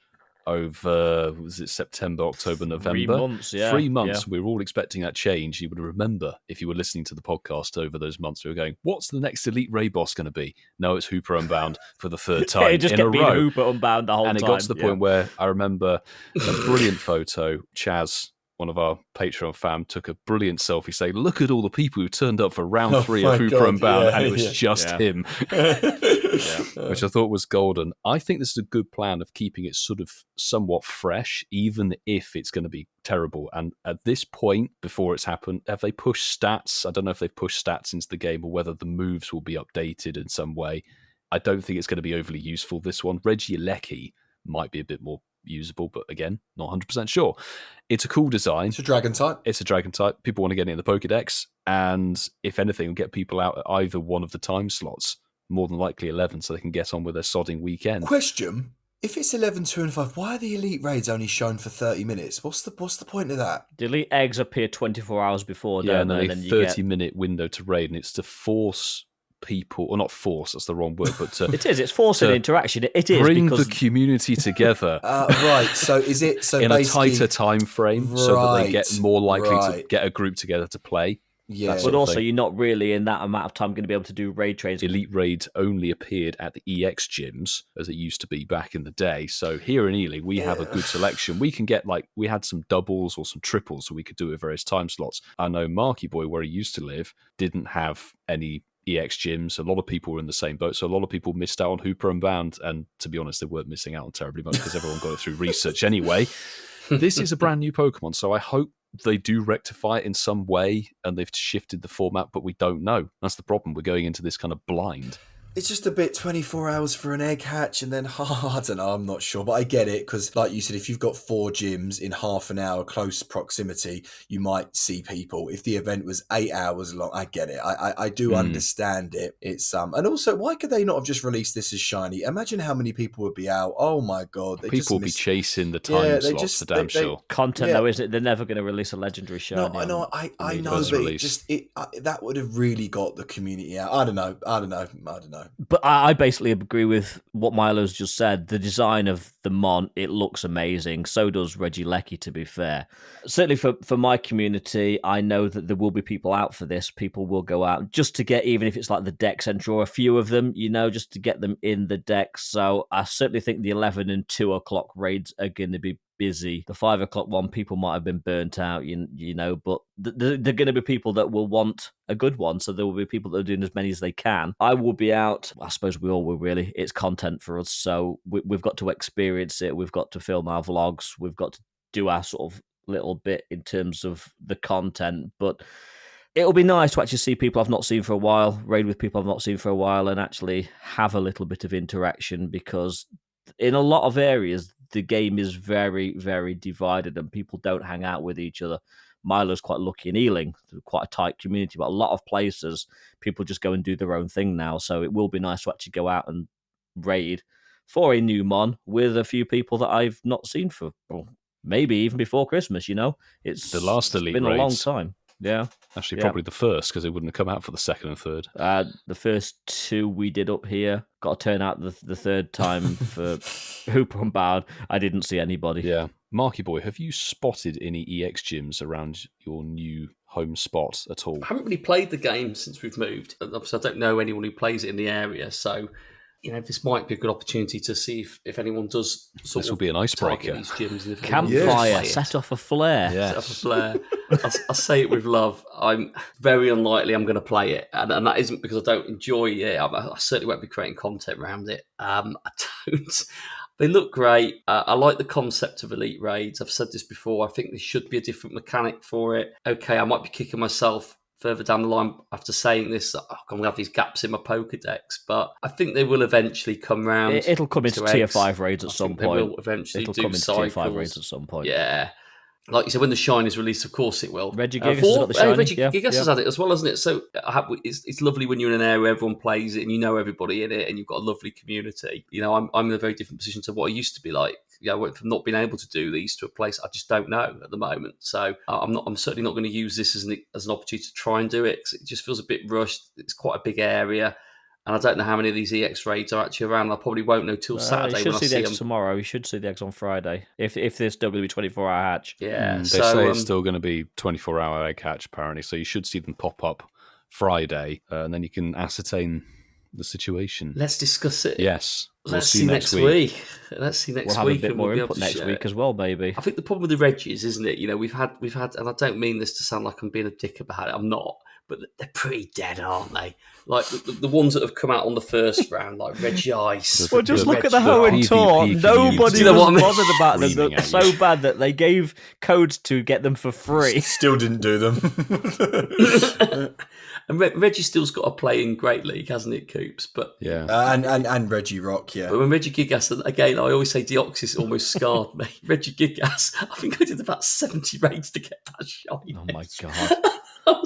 over, was it September, October, November? 3 months, yeah. 3 months. Yeah. We were all expecting that change. You would remember, if you were listening to the podcast over those months, we were going, what's the next Elite Raid boss going to be? No, it's Hooper Unbound for the third time It just in a kept being row. Hooper Unbound the whole time. And it got to the point where I remember a brilliant photo. Chaz, one of our Patreon fam, took a brilliant selfie saying, look at all the people who turned up for round Oh 3 my of Hooper God, Unbound, yeah, and it was just Yeah. him. Which I thought was golden. I think this is a good plan of keeping it sort of somewhat fresh, even if it's going to be terrible. And at this point, before it's happened, have they pushed stats? I don't know if they've pushed stats into the game or whether the moves will be updated in some way. I don't think it's going to be overly useful, this one. Regieleki might be a bit more usable, but again, not 100% sure. It's a cool design. It's a dragon type. It's a dragon type. People want to get it in the Pokedex, and if anything, will get people out at either one of the time slots. More than likely 11, so they can get on with their sodding weekend. Question: if it's 11, 2, and 5, why are the Elite Raids only shown for 30 minutes? What's the point of that? The Elite Eggs appear 24 hours before, Yeah, don't and they? then And a then you get... 30-minute window to raid, and it's to force people, or not force, that's the wrong word, but to It's forcing to interaction. It is bring because the community together Right. So is it in a basically- tighter time frame so that they get Right, more likely to right. get a group together to play. Yeah. That's But sort of also, thing. you're not really in that amount of time going to be able to do raid trades. Elite Raid only appeared at the EX gyms, as it used to be back in the day. So here in Ely, we have a good selection. We can get, we had some doubles or some triples, so we could do it at various time slots. I know Marky Boy, where he used to live, didn't have any EX gyms. A lot of people were in the same boat, so a lot of people missed out on Hooper Unbound. And to be honest, they weren't missing out on terribly much because everyone got it through research anyway. This is a brand new Pokemon, so I hope they do rectify it in some way and they've shifted the format, but we don't know. That's the problem. We're going into this kind of blind. It's just a bit 24 hours for an egg hatch and then, I don't know, I'm not sure. But I get it because, like you said, if you've got 4 gyms in half an hour close proximity, you might see people. If the event was 8 hours long, I get it. I do understand it. It's And also, why could they not have just released this as shiny? Imagine how many people would be out. Oh my God. People will be chasing the time slots for damn sure. Content, Yeah. though, isn't it? They're never going to release a legendary shiny. No, I know, I know, first but release. that would have really got the community out. I don't know. But I basically agree with what Milo's just said. The design of the Mon, it looks amazing. So does Regieleki, to be fair. Certainly for my community, I know that there will be people out for this. People will go out just to get, even if it's like the decks and draw a few of them, just to get them in the decks. So I certainly think the 11 and 2 o'clock raids are going to be busy. The 5 o'clock one, people might have been burnt out, you know, but they're going to be people that will want a good one. So there will be people that are doing as many as they can. I will be out. I suppose we all will, really. It's content for us. So we've got to experience it. We've got to film our vlogs. We've got to do our sort of little bit in terms of the content. But it'll be nice to actually see people I've not seen for a while, raid with people I've not seen for a while, and actually have a little bit of interaction, because in a lot of areas, the game is very, very divided and people don't hang out with each other. Milo's quite lucky in Ealing, quite a tight community, but a lot of places, people just go and do their own thing now. So it will be nice to actually go out and raid for a new mon with a few people that I've not seen for maybe even before Christmas, you know? It's The last Elite been a long raids. time. Yeah. Actually, probably the first, because it wouldn't have come out for the second and third. The first 2 we did up here, got to turn out the third time for Hooper and Bound. I didn't see anybody. Yeah. Marky boy, have you spotted any EX gyms around your new home spot at all? I haven't really played the game since we've moved. Obviously, I don't know anyone who plays it in the area, so you know, this might be a good opportunity to see if anyone does sort This of will be an icebreaker. target these gyms. And if Campfire, set off a flare. Yeah. Set off a flare. I say it with love. I'm very unlikely I'm going to play it, and that isn't because I don't enjoy it. I certainly won't be creating content around it. I don't. They look great. I like the concept of elite raids. I've said this before. I think there should be a different mechanic for it. Okay, I might be kicking myself further down the line after saying this. I'm going to have these gaps in my Pokedex, but I think they will eventually come round. It'll come into tier 5 raids at some point. They will eventually It'll do come into cycles. tier 5 raids at some point. Yeah. Like you said, when the Shinies released, of course it will. Reggie Gigas has got the Shiny. Reggie Gigas has had it as well, hasn't it? So it's lovely when you're in an area where everyone plays it and you know everybody in it and you've got a lovely community. You know, I'm in a very different position to what I used to be like. You know, I went from not being able to do these to a place I just don't know at the moment. So I'm certainly not going to use this as an opportunity to try and do it, because it just feels a bit rushed. It's quite a big area. And I don't know how many of these EX raids are actually around. I probably won't know till Saturday. You should when see I the see eggs them tomorrow. You should see the eggs on Friday. If this WB 24-hour hatch. Yeah. They say it's still going to be 24-hour egg hatch, apparently. So you should see them pop up Friday, and then you can ascertain the situation. Let's discuss it. Yes. Let's see next week. Let's see next We'll have week. a bit and more we'll be able input to next share week it. as well, maybe. I think the problem with the Reggies, isn't it? You know, we've had, and I don't mean this to sound like I'm being a dick about it. I'm not. But they're pretty dead, aren't they? Like the ones that have come out on the first round, like Reggie Ice. Well, just look at the PvP Hoenn taunt. Nobody Do you know what I mean? was bothered about them. Screaming They're at so you. bad that they gave codes to get them for free. Still didn't do them. And Reggie still's got to play in Great League, hasn't it, Coops? But Yeah. And Reggie Rock, yeah. But when Reggie Gigas, again, I always say Deoxys almost scarred me. Reggie Gigas, I think I did about 70 raids to get that shiny. Oh my god.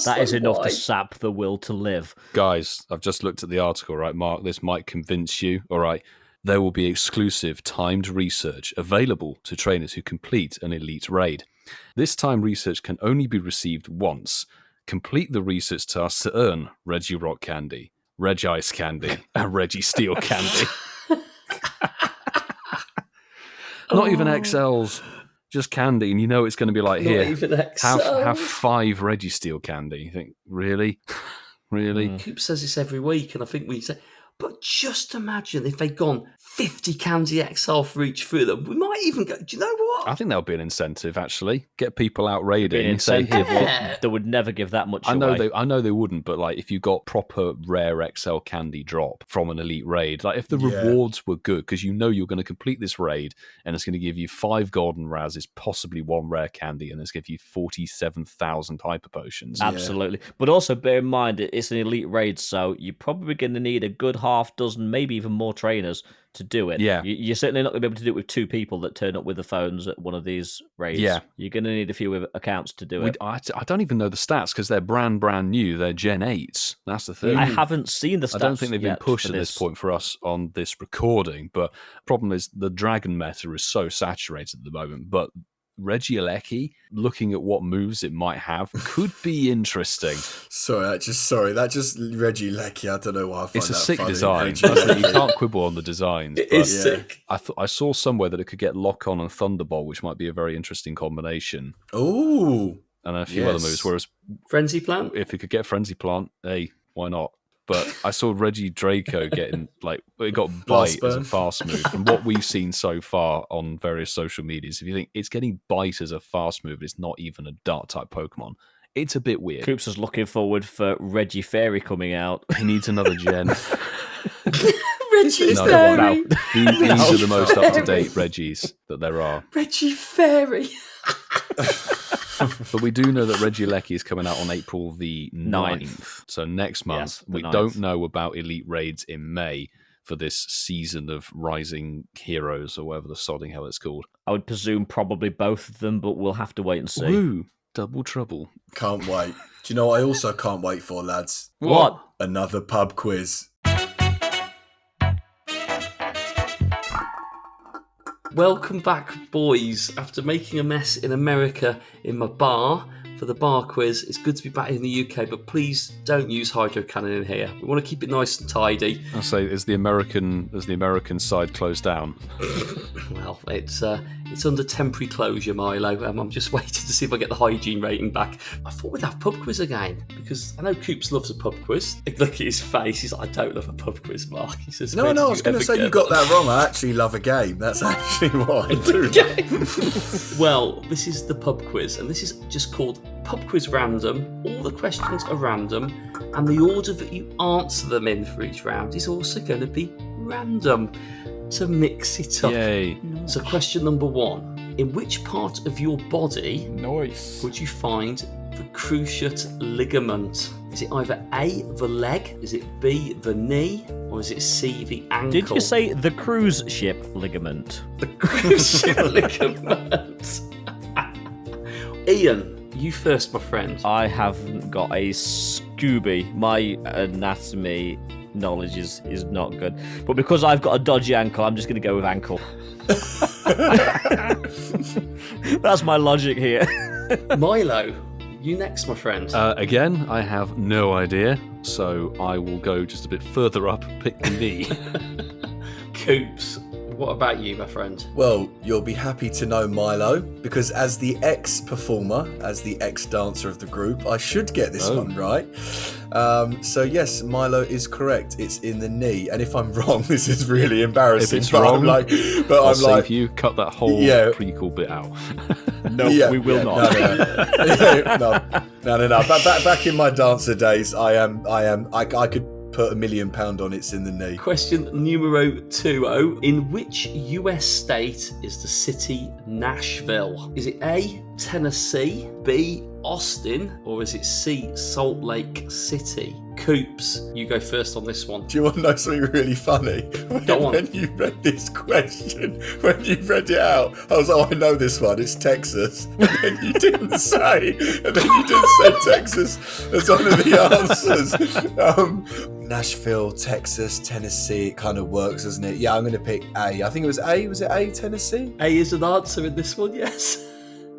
That is enough to sap the will to live. Guys, I've just looked at the article, right, Mark? This might convince you. All right. There will be exclusive timed research available to trainers who complete an elite raid. This timed research can only be received once. Complete the research task to earn Reggie Rock candy, Reg Ice candy, and Reggie Steel candy. Not even XLs, just candy, and you know it's going to be like, Not here, even have 5 Reggie Steel candy. You think, really? Really? Coops says this every week, and I think we say, but just imagine if they'd gone 50 Candy XL for each through them. We might even go, do you know what? I think there'll be an incentive, actually. Get people out raiding. An Say, incentive, here, Yeah. they would never give that much I know away. I know they wouldn't, but like if you got proper rare XL candy drop from an elite raid, like if the Yeah. rewards were good, because you know you're going to complete this raid and it's going to give you 5 golden razes, possibly 1 rare candy, and it's going to give you 47,000 hyper potions. Absolutely. But also bear in mind, it's an elite raid, so you're probably going to need a good half dozen, maybe even more trainers to do it. Yeah. You're certainly not going to be able to do it with 2 people that turn up with the phones at one of these raids. Yeah. You're going to need a few accounts to do it. I don't even know the stats because they're brand new. They're Gen 8s. That's the thing. I haven't seen the stats I don't think they've been yet pushed for at this point for us on this recording, but problem is the dragon meta is so saturated at the moment. But Regieleki, looking at what moves it might have, could be interesting. Sorry, that just Reggie Lecky. I don't know why I find It's a that sick funny. design. Reggie That's it, you Lecky. can't quibble on the designs. It but is sick. I saw somewhere that it could get Lock On and Thunderbolt, which might be a very interesting combination, Ooh, and a few Yes. other moves. Whereas Frenzy Plant? if it could get Frenzy Plant, hey, why not? But I saw Reggie Draco getting it got bite as a fast move. From what we've seen so far on various social medias, if you think it's getting bite as a fast move, it's not even a dart type Pokemon. It's a bit weird. Coops is looking forward for Reggie Fairy coming out. He needs another gen. Reggie Fairy. These are the most up to date Reggies that there are. Reggie Fairy. But we do know that Regieleki is coming out on April the 9th. So next month. Yes, we 9th. Don't know about Elite Raids in May for this season of Rising Heroes or whatever the sodding hell it's called. I would presume probably both of them, but we'll have to wait and see. Woo! Double trouble. Can't wait. Do you know what I also can't wait for, lads? What? Another pub quiz. Welcome back, boys. After making a mess in America in my bar for the bar quiz, it's good to be back in the UK, but please don't use hydro cannon in here. We want to keep it nice and tidy. I'll say, is the American side closed down? Well, it's under temporary closure, Milo. I'm just waiting to see if I get the hygiene rating back. I thought we'd have pub quiz again, because I know Coops loves a pub quiz. Look at his face. He's like, I don't love a pub quiz, Mark. He says, No, I was going to say you got that wrong. I actually love a game. That's actually what I do. Well, this is the pub quiz, and this is just called Pub Quiz Random. All the questions are random, and the order that you answer them in for each round is also going to be random to mix it up. Yay. So question number 1. In which part of your body Nice. would you find the cruciate ligament? Is it either A, the leg, is it B, the knee, or is it C, the ankle? Did you say the cruise ship ligament? the cruciate ligament? Ian, you first, my friend. I haven't got a Scooby. My anatomy knowledge is not good. But because I've got a dodgy ankle, I'm just going to go with ankle. That's my logic here. Milo, you next, my friend. Again, I have no idea, so I will go just a bit further up, pick the knee. Coops, what about you, my friend? Well, you'll be happy to know, Milo, because as the ex-performer, as the ex-dancer of the group, I should get this one right. So yes, Milo is correct. It's in the knee. And if I'm wrong, this is really embarrassing. If it's wrong, I'll save like, you. Cut that whole prequel bit out. No, we will not. No. Back in my dancer days, I could put £1 million on it's in the knee. Question numero 2. In which US state is the city Nashville? Is it A, Tennessee, B, Austin, or is it C, Salt Lake City? Coops, you go first on this one. Do you want to know something really funny? When you read this question, when you read it out, I was like, oh, I know this one, it's Texas. And then you didn't say Texas as one of the answers. Nashville, Texas, Tennessee, it kind of works, doesn't it? Yeah, I'm going to pick A. I think it was A. Was it A, Tennessee? A is an answer in this one, yes.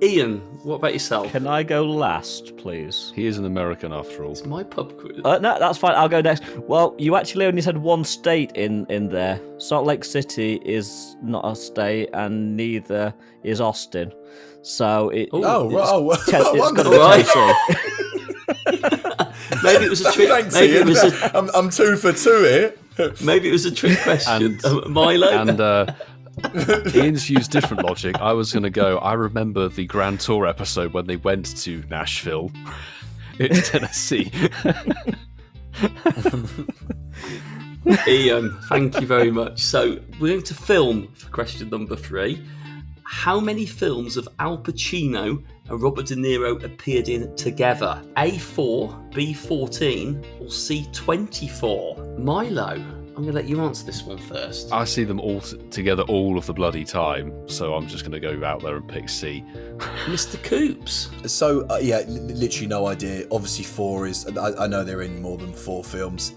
Ian, what about yourself? Can I go last, please? He is an American after all. It's my pub quiz. No, that's fine. I'll go next. Well, you actually only said one state in there. Salt Lake City is not a state, and neither is Austin. So it's got to be Tennessee. Maybe it was a trick. Thanks, maybe Ian. it was I'm 2 for 2 here. Maybe it was a trick question. Milo? And Ian's used different logic. I was going to go, I remember the Grand Tour episode when they went to Nashville. It's Tennessee. Ian, thank you very much. So we're going to film for question number 3. How many films of Al Pacino and Robert De Niro appeared in together? A4, B14, or C24? Milo, I'm going to let you answer this one first. I see them all together all of the bloody time, so I'm just going to go out there and pick C. Mr. Coops. So, literally no idea. Obviously 4 is... I know they're in more than 4 films.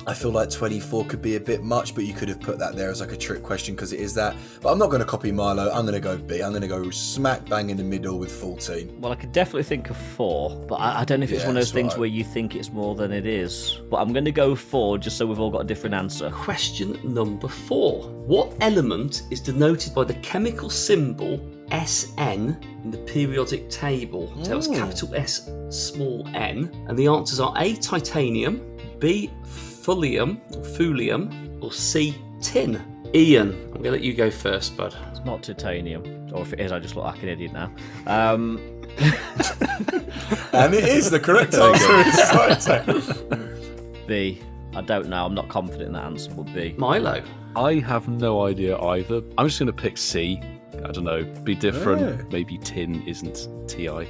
I feel like 24 could be a bit much, but you could have put that there as like a trick question because it is that. But I'm not going to copy Milo. I'm going to go B. I'm going to go smack bang in the middle with 14. Well, I could definitely think of 4, but I don't know if it's one of those things where you think it's more than it is. But I'm going to go 4 just so we've all got a different answer. Question number 4. What element is denoted by the chemical symbol SN in the periodic table? So it's capital S, small n. And the answers are A, titanium, B, thulium, or C, tin? Ian, I'm going to let you go first, bud. It's not titanium. Or if it is, I just look like an idiot now. And it is the correct answer. B. I don't know. I'm not confident in that answer, but B. Milo. I have no idea either. I'm just going to pick C. I don't know. Be different. Yeah. Maybe tin isn't TI.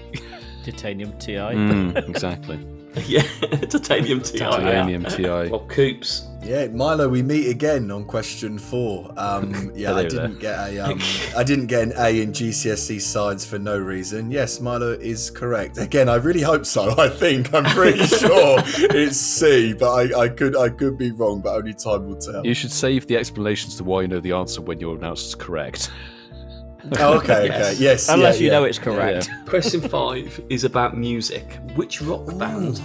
Titanium TI. Exactly. Yeah, titanium TI. Titanium TI. Well, Coops. Yeah, Milo, we meet again on question 4. Yeah, I didn't get an A in GCSE science for no reason. Yes, Milo is correct. Again, I really hope so. I'm pretty sure it's C, but I could be wrong, but only time will tell. You should save the explanations to why you know the answer when you're announced as correct. Oh, okay, yes. Unless you know it's correct. Yeah. Question 5 is about music. Which rock band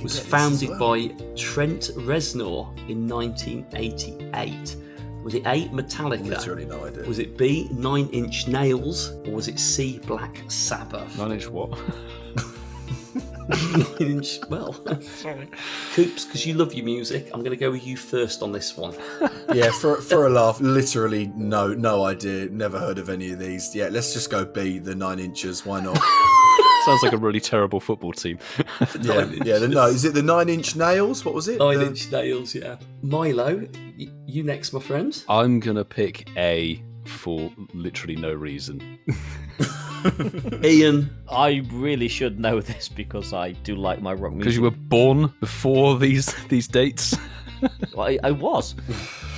was founded by Trent Reznor in 1988? Was it A, Metallica? Literally no idea. Was it B, 9 Inch Nails? Or was it C, Black Sabbath? 9 inch what? 9 Inch, well. Sorry. Coops, because you love your music, I'm going to go with you first on this one. Yeah, for a laugh, literally no idea. Never heard of any of these. Yeah, let's just go B, the 9 inches. Why not? Sounds like a really terrible football team. Yeah. Is it the 9 Inch Nails? What was it? 9 Inch Nails, yeah. Milo, you next, my friend. I'm going to pick A for literally no reason. Ian. I really should know this because I do like my rock music. Because you were born before these dates? Well, I was.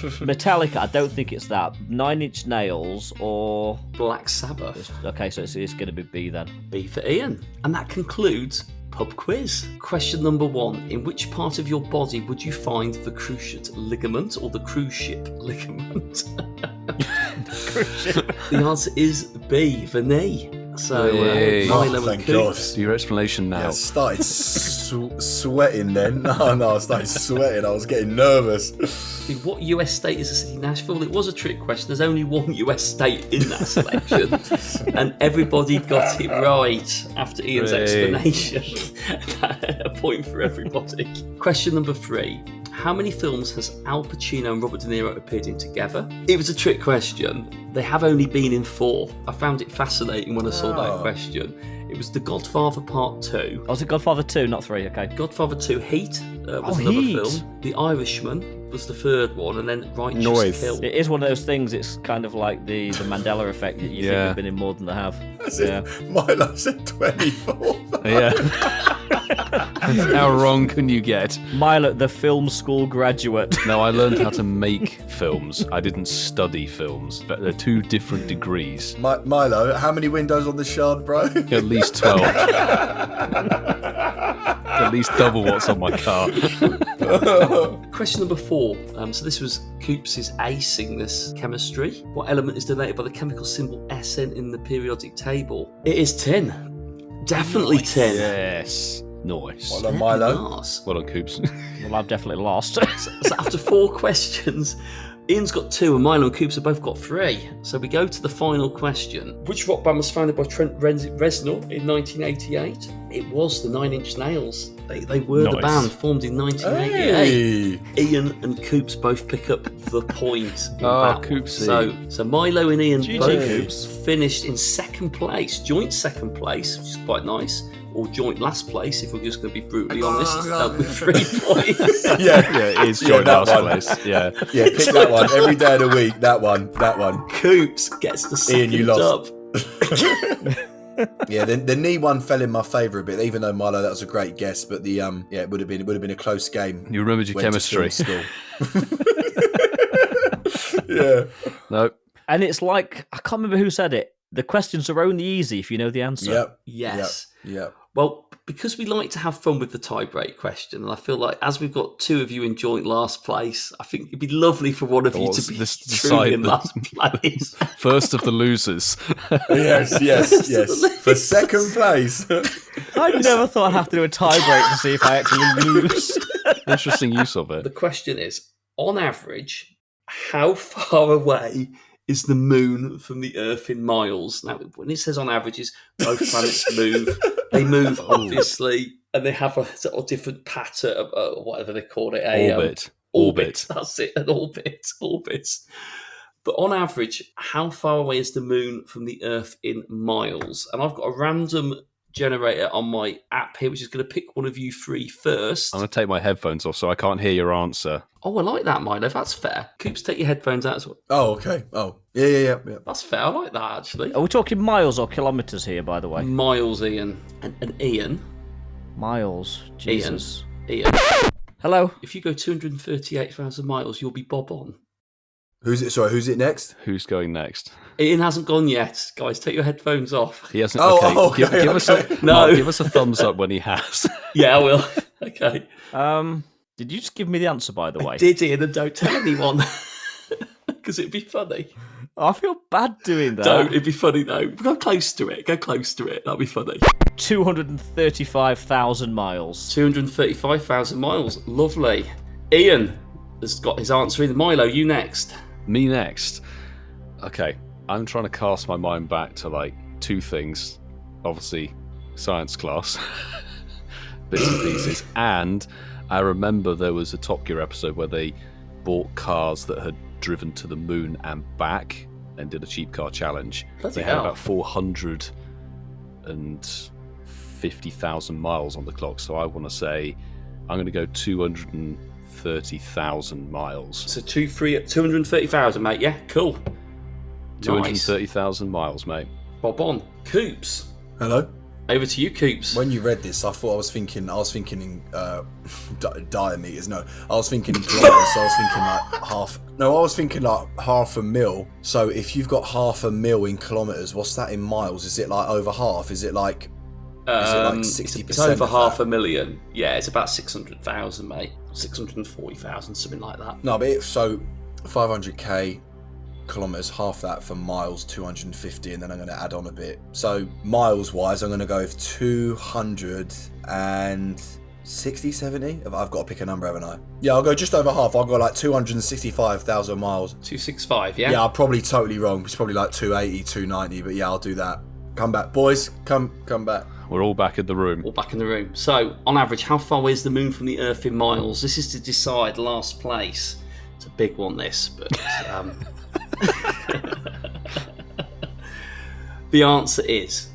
Metallica, I don't think it's that. 9 Inch Nails or... Black Sabbath. Okay, so it's going to be B then. B for Ian. And that concludes Pub Quiz. Question number 1. In which part of your body would you find the cruciate ligament or the cruise ship ligament? The answer is B, the knee. So, Milo and Coops. Your explanation now. Yeah, I started sweating then. No, I started sweating. I was getting nervous. What US state is the city Nashville? It was a trick question. There's only one US state in that selection. And everybody got it right after Ian's explanation. A point for everybody. Question number 3. How many films has Al Pacino and Robert De Niro appeared in together? It was a trick question. They have only been in 4. I found it fascinating when I saw that question. It was The Godfather Part 2. Oh, was it Godfather 2, not 3? Okay. Godfather 2 Heat was another Heat. film. The Irishman was the third one, and then Righteous Noise. Kill. It is one of those things, it's kind of like the Mandela effect that you think they've been in more than they have. Milo said 24. Yeah. How wrong can you get? Milo, the film school graduate. No, I learned how to make films. I didn't study films. But they're 2 different degrees. Milo, how many windows on the Shard, bro? At least 12. At least double what's on my car. Question number 4. So this was Coops' acing this chemistry. What element is denoted by the chemical symbol Sn in the periodic table? It is tin. Definitely tin. Yes. Nice. Well done, Milo. Nice. Well done, Coops. Well, I've definitely lost. So after 4 questions, Ian's got 2 and Milo and Coops have both got 3. So we go to the final question. Which rock band was founded by Trent Reznor in 1988? It was the 9 Inch Nails. They were the band formed in 1988. Hey. Ian and Coops both pick up the point. Coopsy. So Milo and Ian GG, both Coops. finished in second place, joint second place, which is quite nice. Or joint last place, if we're just going to be brutally honest, with 3 points. Yeah, It is joint that last one. place. Yeah. Yeah, pick that one every day of the week. That one. Coops gets the second Ian, you lost. dub. Yeah, the knee one fell in my favour a bit, even though Milo, that was a great guess, but it would have been a close game. You remembered your Went to chemistry. film school. Yeah. No. And it's like, I can't remember who said it. The questions are only easy if you know the answer. Yep. Yes. Yep. Well, because we like to have fun with the tie-break question, and I feel like as we've got 2 of you in joint last place, I think it'd be lovely for one of you to be truly in last place. First of the losers. Yes. For second place. I never thought I'd have to do a tie-break to see if I actually lose. Interesting use of it. The question is, on average, how far away is the moon from the Earth in miles? Now, when it says on averages, both planets move. They move, obviously, and they have a sort of different pattern, whatever they call it. Orbit. That's it, an orbit. But on average, how far away is the moon from the Earth in miles? And I've got a random generator on my app here, which is going to pick one of you three first. I'm going to take my headphones off so I can't hear your answer. Oh, I like that, Milo. That's fair. Coops, take your headphones out as well. Oh, okay. Oh, yeah. That's fair. I like that, actually. Are we talking miles or kilometres here, by the way? Miles, Ian. And Ian. Miles. Jesus. Ian. Hello? If you go 238,000 miles, you'll be bob on. Who's it? Sorry, who's it next? Who's going next? Ian hasn't gone yet. Guys, take your headphones off. He hasn't. Okay. Give us give us a thumbs up when he has. Yeah, I will. Okay. Did you just give me the answer, by the way? I did, Ian, and don't tell anyone. Because it'd be funny. I feel bad doing that. Don't. It'd be funny, though. Go close to it. That'll be funny. 235,000 miles. 235,000 miles. Lovely. Ian has got his answer in. Milo, you next. Me next. Okay, I'm trying to cast my mind back to like two things. Obviously, science class, bits and pieces, and I remember there was a Top Gear episode where they bought cars that had driven to the moon and back and did a cheap car challenge. They had about 450,000 miles on the clock, so I want to say I'm going to go 230,000 miles. So 230,000, mate. Yeah, cool. 230,000 miles, mate. Bob on. Coops. Hello. Over to you, Coops. When you read this, I was thinking in diameters. No, I was thinking in kilometers. So I was thinking like half. No, I was thinking like half a mil. So if you've got half a mil in kilometers, what's that in miles? Is it like over half? Is it like 60%? It's over 500,000. Yeah, it's about 600,000, mate. 640,000, something like that. No, but so 500k kilometers, half that for miles, 250, and then I'm going to add on a bit. So miles wise, I'm going to go with 260, 70. I've got to pick a number, haven't I? Yeah, I'll go just over half. I'll go like 265,000 miles. 265, yeah? Yeah, I'm probably totally wrong. It's probably like 280, 290, but yeah, I'll do that. Come back, boys. Come back. We're all back in the room. All back in the room. So, on average, how far away is the moon from the Earth in miles? This is to decide last place. It's a big one, this, but... The answer is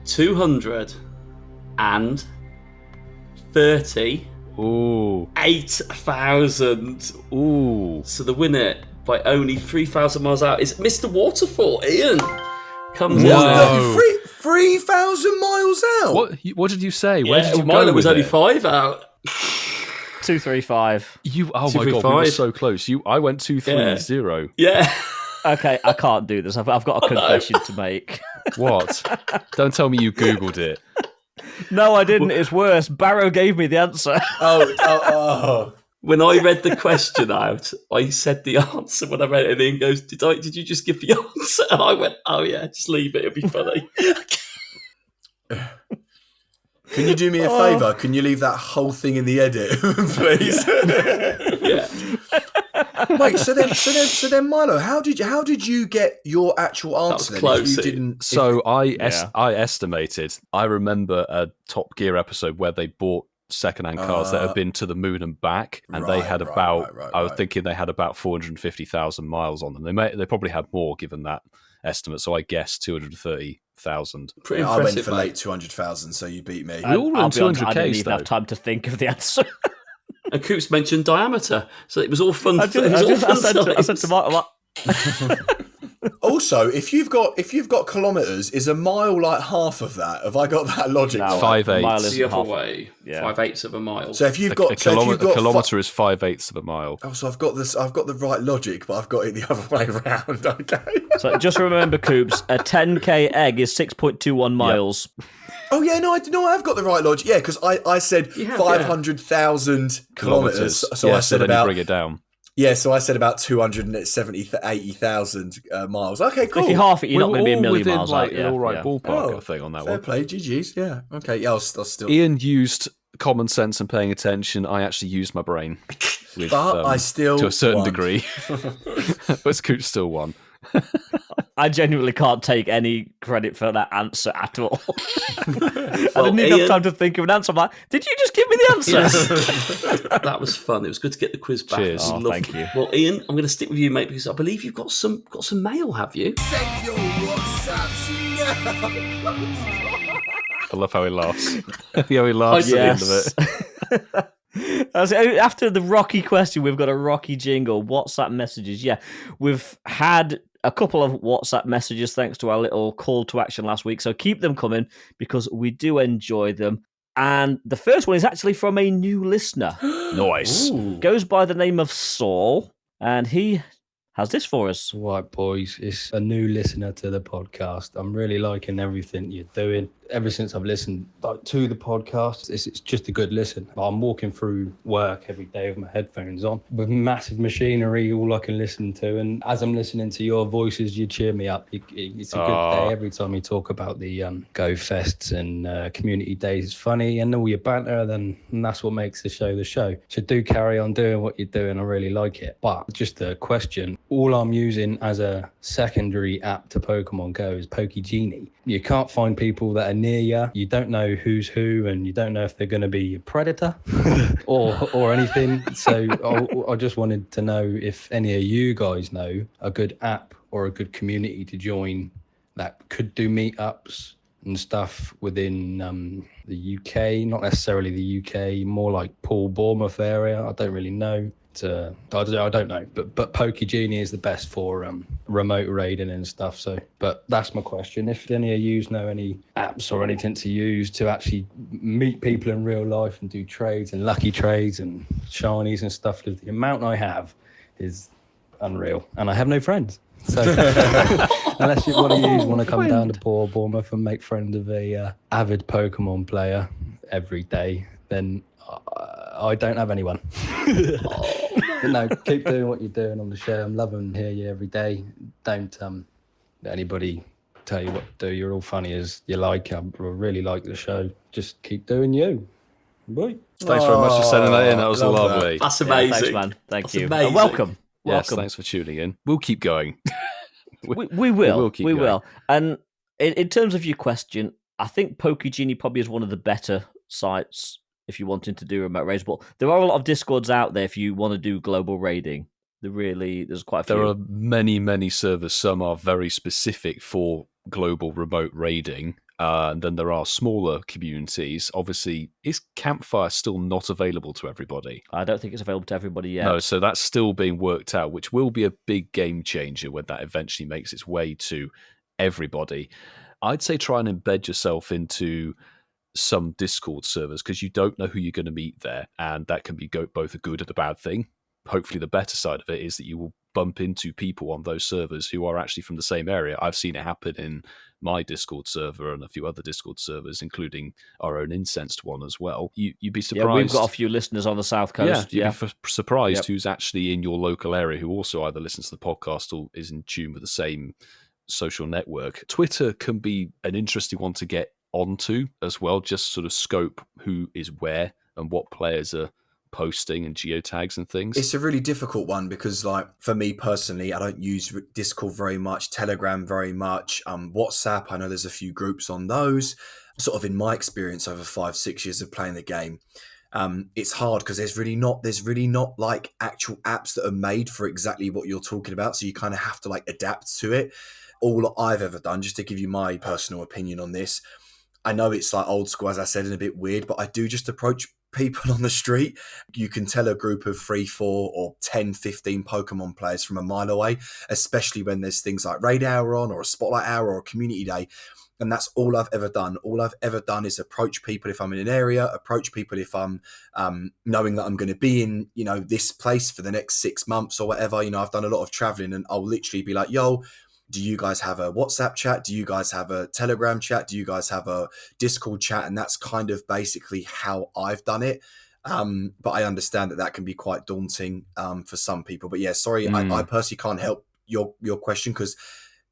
230,000. Ooh. 8,000. Ooh. So the winner by only 3,000 miles out is Mr. Waterfall. Ian comes in there. 3,000 miles out? What did you say? Where did you go Milo with was only it? 5 out. 235. Oh my god, we were so close. I went 230. Yeah. Okay, I can't do this. I've got a confession to make. What? Don't tell me you Googled it. No, I didn't. It's worse. Barrow gave me the answer. Oh. When I read the question out, I said the answer when I read it, and Ian goes, did you just give the answer? And I went, oh yeah, just leave it, it'll be funny. Can you do me a favour? Can you leave that whole thing in the edit, please? Yeah. Wait, so then, Milo, how did you get your actual answer? That was close. I estimated. I remember a Top Gear episode where they bought second-hand cars that had been to the moon and back, and they had I was thinking they had about 450,000 miles on them. They probably had more given that estimate, so I guessed 230,000. Pretty I impressive, went for mate. late 200,000, so you beat me. We all I'll went be honest, 200k. I didn't even have time to think of the answer. And Coops mentioned diameter, so it was all fun. I said to Mark, Also, if you've got kilometers, is a mile like half of that? Have I got that logic? No, right? 5/8. mile the isn't other half. way. Yeah. 5/8 of a mile. So if you've got A kilometre is 5/8 of a mile. Oh, so I've got the right logic, but I've got it the other way around. Okay. So just remember, Coops, a 10k egg is 6.21 miles. Oh yeah, no, I have got the right logic. Yeah, because I said 500,000 kilometers. So I said then about you bring it down. Yeah, so I said about 280,000 miles. Okay, cool. If you half it, you're not going to be a million within, miles like, out. an all right ballpark, Oh, I think, on that fair one. play, GG's. Yeah, okay. Yeah, I'll still. Ian used common sense and paying attention. I actually used my brain. With, But I still to a certain won. degree. But Coops still won. I genuinely can't take any credit for that answer at all. I Well, didn't even have Ian- time to think of an answer. I'm like, did you just give me the answer? Yes. That was fun. It was good to get the quiz back. Cheers. We Oh, loved thank it. you. Well, Ian, I'm going to stick with you, mate, because I believe you've got some mail, have you? Send your WhatsApps now. I love how he laughs. How he laughs at the end of it. After the Rocky question, we've got a Rocky jingle. WhatsApp messages. Yeah, we've had a couple of WhatsApp messages thanks to our little call to action last week. So keep them coming because we do enjoy them. And the first one is actually from a new listener. Nice. Goes by the name of Saul, and he has this for us. Right, boys, it's a new listener to the podcast. I'm really liking everything you're doing. Ever since I've listened to the podcast, it's just a good listen. I'm walking through work every day with my headphones on, with massive machinery, all I can listen to. And as I'm listening to your voices, you cheer me up. It's a good day every time you talk about the Go Fests and community days. It's funny and all your banter, and that's what makes the show. So do carry on doing what you're doing. I really like it. But just a question. All I'm using as a secondary app to Pokemon Go is PokeGenie. You can't find people that are near you. You don't know who's who, and you don't know if they're going to be a predator or anything. So I just wanted to know if any of you guys know a good app or a good community to join that could do meetups and stuff within the UK, not necessarily the UK, more like Bournemouth area. I don't really know. I don't know, but PokeGenie is the best for remote raiding and stuff. So, but that's my question. If any of you know any apps or anything to use to actually meet people in real life and do trades and lucky trades and shinies and stuff, because the amount I have is unreal, and I have no friends. So unless one of you want to come down to Bournemouth and make friends with a avid Pokemon player every day, then I don't have anyone. But no, keep doing what you're doing on the show. I'm loving hearing you every day. Don't let anybody tell you what to do. You're all funny as you like. I really like the show. Just keep doing you. Bye. Thanks very much for sending that in. That was love lovely. That's Yeah, amazing. thanks, man. Thank That's you. amazing. And welcome. Yes, Welcome. thanks for tuning in. We'll keep going. We will. keep We going. will. And in terms of your question, I think PokeGenie probably is one of the better sites if you're wanting to do remote raids. But there are a lot of Discords out there if you want to do global raiding. There's quite a few. There are many servers. Some are very specific for global remote raiding. And then there are smaller communities. Obviously, is Campfire still not available to everybody? I don't think it's available to everybody yet. No, so that's still being worked out, which will be a big game changer when that eventually makes its way to everybody. I'd say try and embed yourself into some Discord servers because you don't know who you're going to meet there, and that can be both a good and a bad thing. Hopefully the better side of it is that you will bump into people on those servers who are actually from the same area. I've seen it happen in my Discord server and a few other Discord servers, including our own Incensed one as well. You'd be surprised. Yeah, we've got a few listeners on the South Coast. You'd be surprised Yep. who's actually in your local area who also either listens to the podcast or is in tune with the same social network. Twitter can be an interesting one to get onto as well, just sort of scope who is where and what players are posting and geotags and things. It's a really difficult one because, like, for me personally, I don't use Discord very much, Telegram very much, WhatsApp. I know there's a few groups on those. Sort of in my experience over 5-6 years of playing the game, it's hard because there's really not like actual apps that are made for exactly what you're talking about. So you kind of have to like adapt to it. All I've ever done, just to give you my personal opinion on this, I know it's like old school, as I said, and a bit weird, but I do just approach people on the street. You can tell a group of 3, 4 or 10, 15 Pokemon players from a mile away, especially when there's things like Raid Hour on or a Spotlight Hour or a Community Day. And that's all I've ever done. All I've ever done is approach people if I'm in an area, approach people if I'm knowing that I'm going to be in, this place for the next 6 months or whatever. I've done a lot of traveling and I'll literally be like, yo, do you guys have a WhatsApp chat? Do you guys have a Telegram chat? Do you guys have a Discord chat? And that's kind of basically how I've done it. But I understand that can be quite daunting for some people. But yeah, sorry, I personally can't help your question because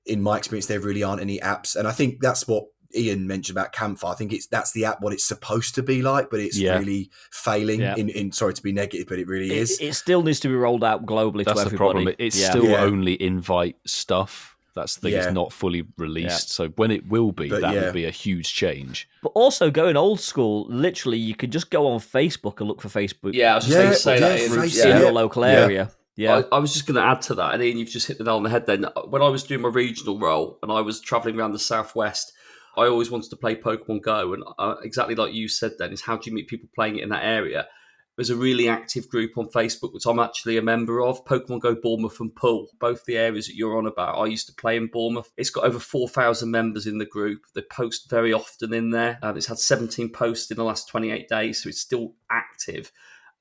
in my experience, there really aren't any apps. And I think that's what Ian mentioned about Campfire. I think that's the app, what it's supposed to be like, but it's really failing in sorry to be negative, but it really is. It still needs to be rolled out globally That's to everybody. the problem. It's still only invite stuff. That's the thing, Yeah. it's not fully released. So when it will be, But that yeah. will be a huge change. But also going old school, literally, you could just go on Facebook and look for Facebook Yeah, I was just going to say that. Ian. groups yeah. in your local area. Yeah. I was just going to add to that, and Ian, you've just hit the nail on the head then. When I was doing my regional role and I was travelling around the southwest, I always wanted to play Pokemon Go, and exactly like you said then, is how do you meet people playing it in that area? There's a really active group on Facebook, which I'm actually a member of, Pokemon Go Bournemouth and Poole, both the areas that you're on about. I used to play in Bournemouth. It's got over 4,000 members in the group. They post very often in there. It's had 17 posts in the last 28 days, so it's still active.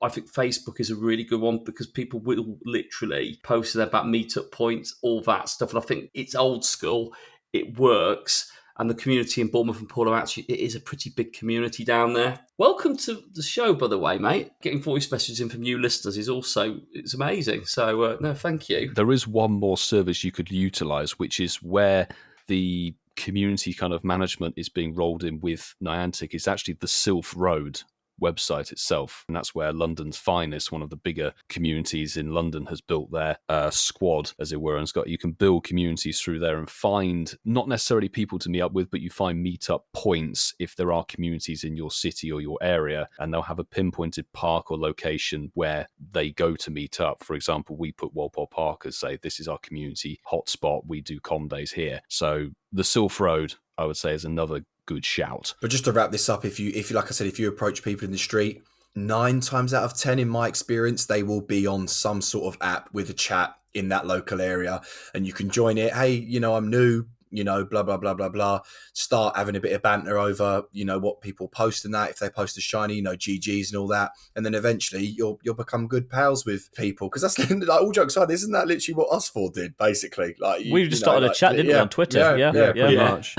I think Facebook is a really good one because people will literally post about meetup points, all that stuff. And I think it's old school. It works. And the community in Bournemouth and Poole it is a pretty big community down there. Welcome to the show, by the way, mate. Getting voice messages in from new listeners it's amazing. So, no, thank you. There is one more service you could utilise, which is where the community kind of management is being rolled in with Niantic. Is actually the Sylph Road website itself, and that's where London's Finest, one of the bigger communities in London, has built their squad, as it were, and you can build communities through there and find not necessarily people to meet up with, but you find meetup points if there are communities in your city or your area, and they'll have a pinpointed park or location where they go to meet up. For example, we put Walpole Park as, say, this is our community hotspot, we do com days here. So the Sylph Road, I would say, is another good shout. But just to wrap this up, if you like I said, if you approach people in the street, 9 times out of 10 in my experience, they will be on some sort of app with a chat in that local area, and you can join it. Hey, I'm new, blah blah blah blah blah. Start having a bit of banter over what people post and that. If they post a shiny, GGs and all that, and then eventually you'll become good pals with people, because that's like, all jokes aside, isn't that literally what us four did basically? Like we just started a chat, didn't we, on Twitter? Yeah, pretty much.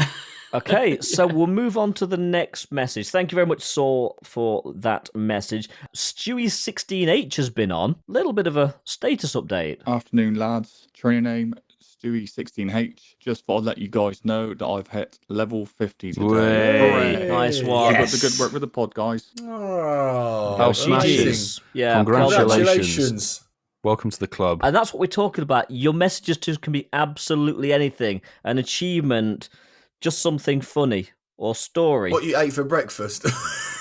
Okay, so we'll move on to the next message. Thank you very much, Saul, for that message. Stewie16H has been on. A little bit of a status update. Afternoon, lads. Trainer name, Stewie16H. Just thought I'd let you guys know that I've hit level 50 today. Nice one. Keep up the good work with the pod, guys. Oh, How smashing. amazing. Yeah, Congratulations. Welcome to the club. And that's what we're talking about. Your messages just can be absolutely anything. An achievement, just something funny, or story. What you ate for breakfast?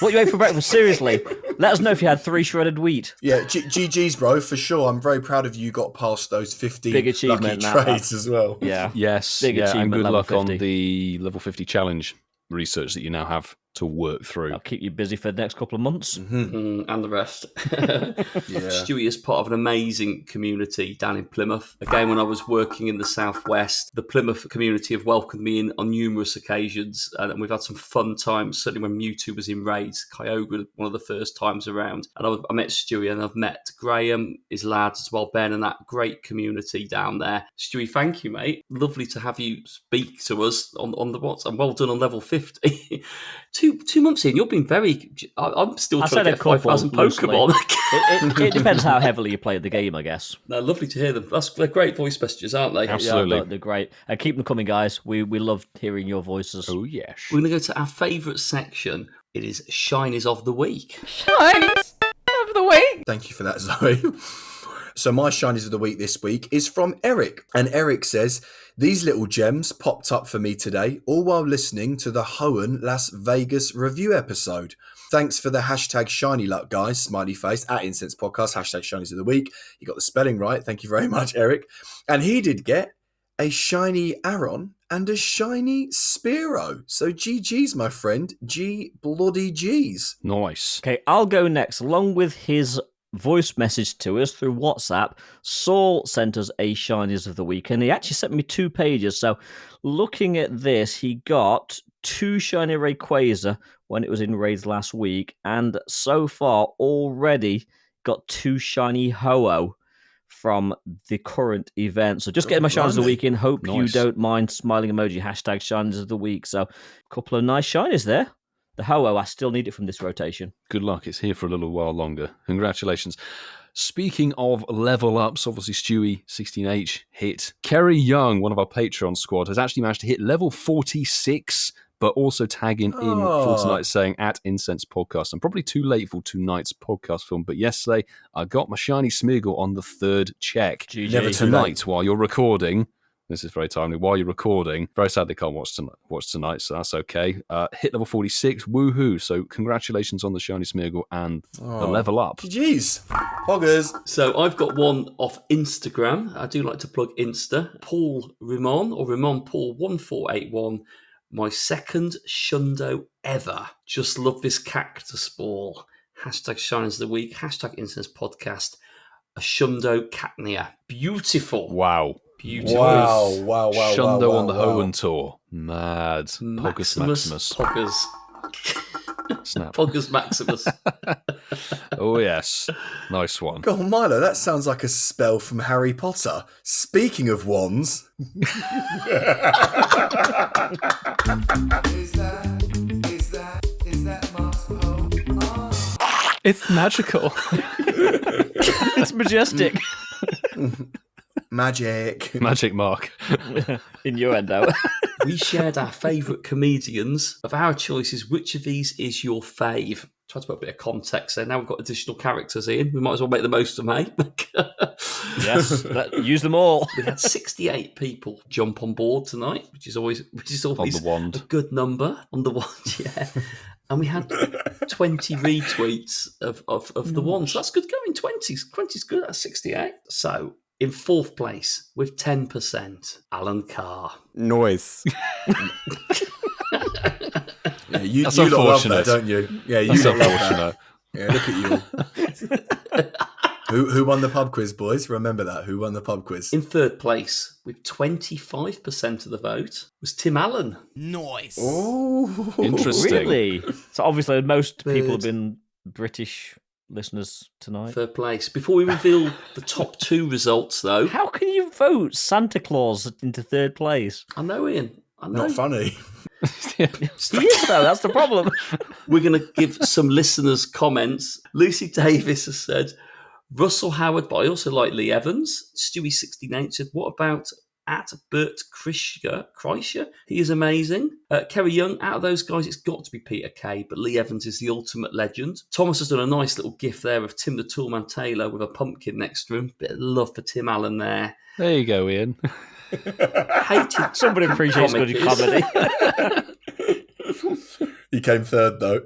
What you ate for breakfast, seriously. Let us know if you had 3 shredded wheat. Yeah, GG's, bro, for sure. I'm very proud of you. Got past those 50 Big achievement lucky trades as well. Yeah. Yes, Big and achievement, good level luck 50. on the level 50 challenge research that you now have to work through. I'll keep you busy for the next couple of months. And the rest. Yeah. Stewie is part of an amazing community down in Plymouth. Again, when I was working in the southwest, the Plymouth community have welcomed me in on numerous occasions, and we've had some fun times. Certainly when Mewtwo was in raids, Kyogre one of the first times around, and I met Stewie, and I've met Graham, his lads as well, Ben, and that great community down there. Stewie, thank you, mate. Lovely to have you speak to us on the WhatsApp. And well done on level 50. 2 months in, you've been very. I'm still trying to get 5,000 Pokemon. It depends how heavily you play the game, I guess. No, lovely to hear them. They're great voice messages, aren't they? Absolutely. Yeah, they're great. And keep them coming, guys. We love hearing your voices. Oh, yes. We're going to go to our favourite section. It is Shinies of the Week. Shinies of the week. Thank you for that, Zoe. So my shinies of the week this week is from Eric. And Eric says, these little gems popped up for me today, all while listening to the Hoenn Las Vegas review episode. Thanks for the hashtag shiny luck, guys. Smiley face at Incensed Podcast, hashtag shinies of the week. You got the spelling right. Thank you very much, Eric. And he did get a shiny Aron and a shiny Spearow. So GG's, my friend. G bloody G's. Nice. Okay, I'll go next. Along with his voice message to us through WhatsApp, Saul sent us a shinies of the week, and he actually sent me 2 pages. So looking at this, he got 2 shiny Rayquaza when it was in raids last week, and so far already got 2 shiny Ho-Oh from the current event. So just getting my shinies of the week in. Hope you Nice. don't mind smiling emoji, hashtag shinies of the week. So a couple of nice shinies there. The Ho-Oh, I still need it from this rotation. Good luck. It's here for a little while longer. Congratulations. Speaking of level ups, obviously Stewie 16H hit. Kerry Young, one of our Patreon squad, has actually managed to hit level 46, but also tagging in for tonight saying at Incensed Podcast. I'm probably too late for tonight's podcast film, but yesterday I got my shiny Smeargle on the 3rd check. GG. Never too Tonight, while you're recording, This is very timely. While you're recording, very sadly can't watch tonight, so that's okay. Hit level 46, woohoo! So congratulations on the Shiny Smeargle and the level up. Jeez. Poggers. So I've got one off Instagram. I do like to plug Insta. Paul Rimon, or Rimon Paul 1481. My second shundo ever. Just love this cactus ball. Hashtag Shinies of the Week. Hashtag Incensed Podcast. A shundo cacnea. Beautiful. Wow. Beautiful. Wow. Shundo on the wow. Hoenn tour. Mad. Poggers Maximus. Poggers. Snap. Poggers Maximus. Oh, yes. Nice one. God, Milo, that sounds like a spell from Harry Potter. Speaking of wands. Is that Masterful? It's magical. It's majestic. Magic Mark. Innuendo. We shared our favourite comedians. Of our choices, which of these is your fave? Try to put a bit of context there. Now we've got additional characters in. We might as well make the most of them, eh? Yes, use them all. We had 68 people jump on board tonight, which is always On the wand. a good number. On the wand, yeah. And we had 20 retweets of the wand. So that's good going. 20's good. That's 68. So in fourth place with 10%, Alan Carr. Noise. Yeah, you That's lot love unfortunate. that, don't you? Yeah, you That's lot love that. unfortunate. Yeah, look at you. Who won the pub quiz, boys? Remember that. Who won the pub quiz? In third place with 25% of the vote was Tim Allen. Noise. Oh, Interesting. Really? So obviously most people have Third. been British listeners tonight. Third place. Before we reveal the top two results, though, How can you vote Santa Claus into third place? I know, Ian. I know. Not funny. He is, though. That's the problem. We're going to give some listeners' comments. Lucy Davis has said, Russell Howard, but I also like Lee Evans. Stewie69 said, what about at Bert Kreischer? He is amazing. Kerry Young, out of those guys, it's got to be Peter Kay, but Lee Evans is the ultimate legend. Thomas has done a nice little gif there of Tim the Toolman Taylor with a pumpkin next to him. Bit of love for Tim Allen there. There you go, Ian. Hated Somebody appreciates comic good is. comedy. He came third, though.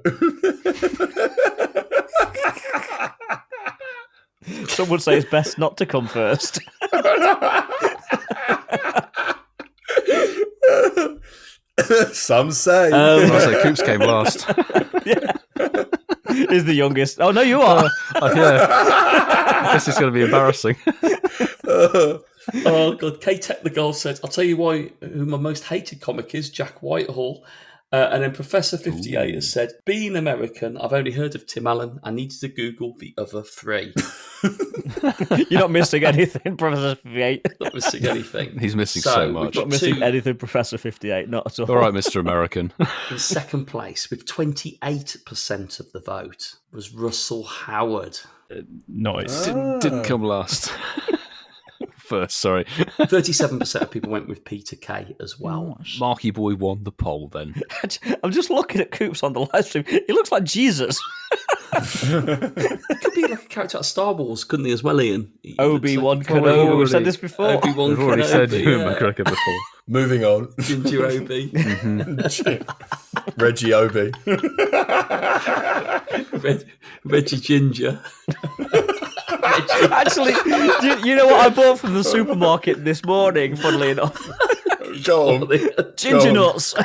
Some would say it's best not to come first. Some say. I say Coops came last. He's the youngest. Oh, no, you are. Yeah. I guess it's going to be embarrassing. Oh, God. KTechnogal said, I'll tell you who my most hated comic is, Jack Whitehall. And then Professor 58 has said, being American, I've only heard of Tim Allen. I needed to Google the other three. You're not missing anything, Professor 58. Not missing anything. He's missing so we've much. got Not missing two anything, Professor 58. Not at all. All right, Mr. American. in second place with 28% of the vote was Russell Howard. Noise. Didn't come last. First, sorry. 37% of people went with Peter Kay as well. Marky Boy won the poll then. I'm just looking at Coops on the live stream. He looks like Jesus. He could be like a character out of Star Wars, couldn't he, as well, Ian? He Obi-Wan looks like- Kenobi. We've said this before. Obi-Wan We've already said Kenobi, you yeah. and McGregor before. Moving on. Ginger Obi. Reggie Obi. Reggie Ginger. Actually, you know what I bought from the supermarket this morning, funnily enough? Go on. Ginger Go on. nuts.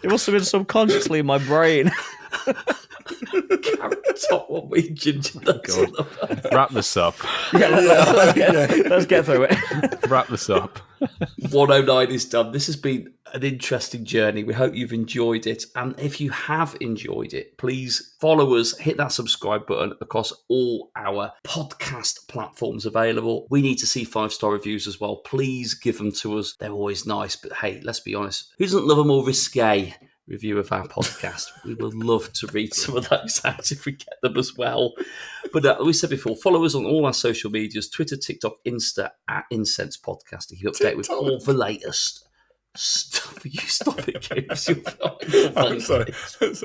It must have been subconsciously in my brain. Carrot top one with ginger nuts on the back. Wrap this up. Let's get through it. Wrap this up. 109 is done. This has been an interesting journey. We hope you've enjoyed it. And if you have enjoyed it, please follow us, hit that subscribe button across all our podcast platforms available. We need to see 5-star reviews as well. Please give them to us. They're always nice. But hey, let's be honest. Who doesn't love a more risque review of our podcast? We would love to read some of those out if we get them as well. But like we said before, follow us on all our social medias, Twitter, TikTok, Insta, at Incensed Podcast to keep updated with all the latest stuff. You stop it, Coops. I'm sorry.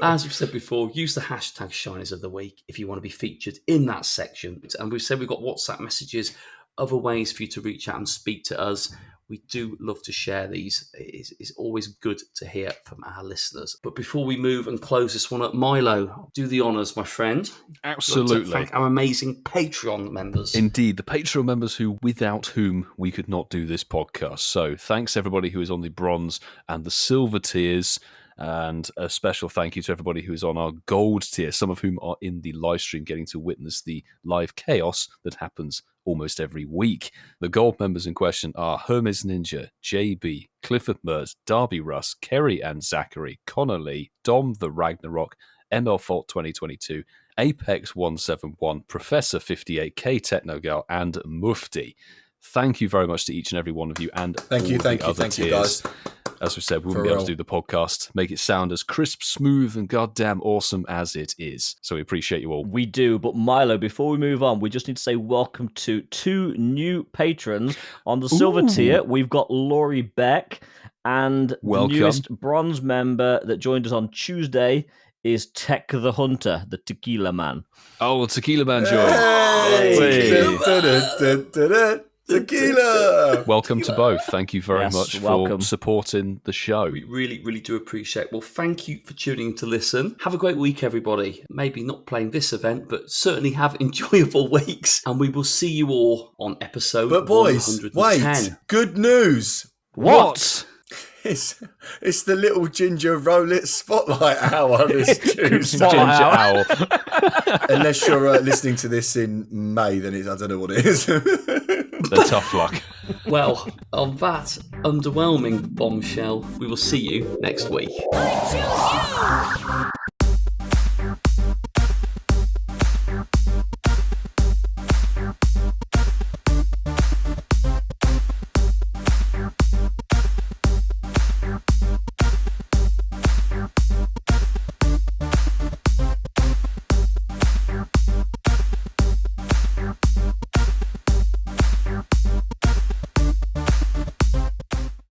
As we've said before, use the hashtag Shinies of the Week if you want to be featured in that section. And we've said we've got WhatsApp messages other ways for you to reach out and speak to us. We do love to share these. It's always good to hear from our listeners. But before we move and close this one up, Milo, do the honours, my friend. Absolutely. I'd like to thank our amazing Patreon members. Indeed, the Patreon members without whom we could not do this podcast. So thanks everybody who is on the bronze and the silver tiers. And a special thank you to everybody who is on our gold tier, some of whom are in the live stream getting to witness the live chaos that happens almost every week. The gold members in question are HermesNinja, JB, CliffordMert, DerbyRuss, Kerry and Zachary, Connor Lee, Dom the Ragnarok, ML Fault 2022, Apex 171, Professor 58, KTechnogal, and MUFTi. Thank you very much to each and every one of you and Thank you, guys. As we said, we wouldn't be able to do the podcast, make it sound as crisp, smooth, and goddamn awesome as it is. So we appreciate you all. We do, but Milo, before we move on, we just need to say welcome to 2 new patrons on the silver tier. We've got Laurie Beck, and welcome. The newest bronze member that joined us on Tuesday is Tech the Hunter, the Tequila Man. Oh, Tequila Man joined. Hey! Tequila! Welcome to both. Thank you very much welcome. for supporting the show. We really, really do appreciate it. Well, thank you for tuning to listen. Have a great week, everybody. Maybe not playing this event, but certainly have enjoyable weeks. And we will see you all on episode 110. But boys, wait. Good news. What? It's the little ginger roll-it spotlight hour this Tuesday. Ginger owl. Unless you're listening to this in May, then I don't know what it is. The tough luck. Well, on that underwhelming bombshell, we will see you next week.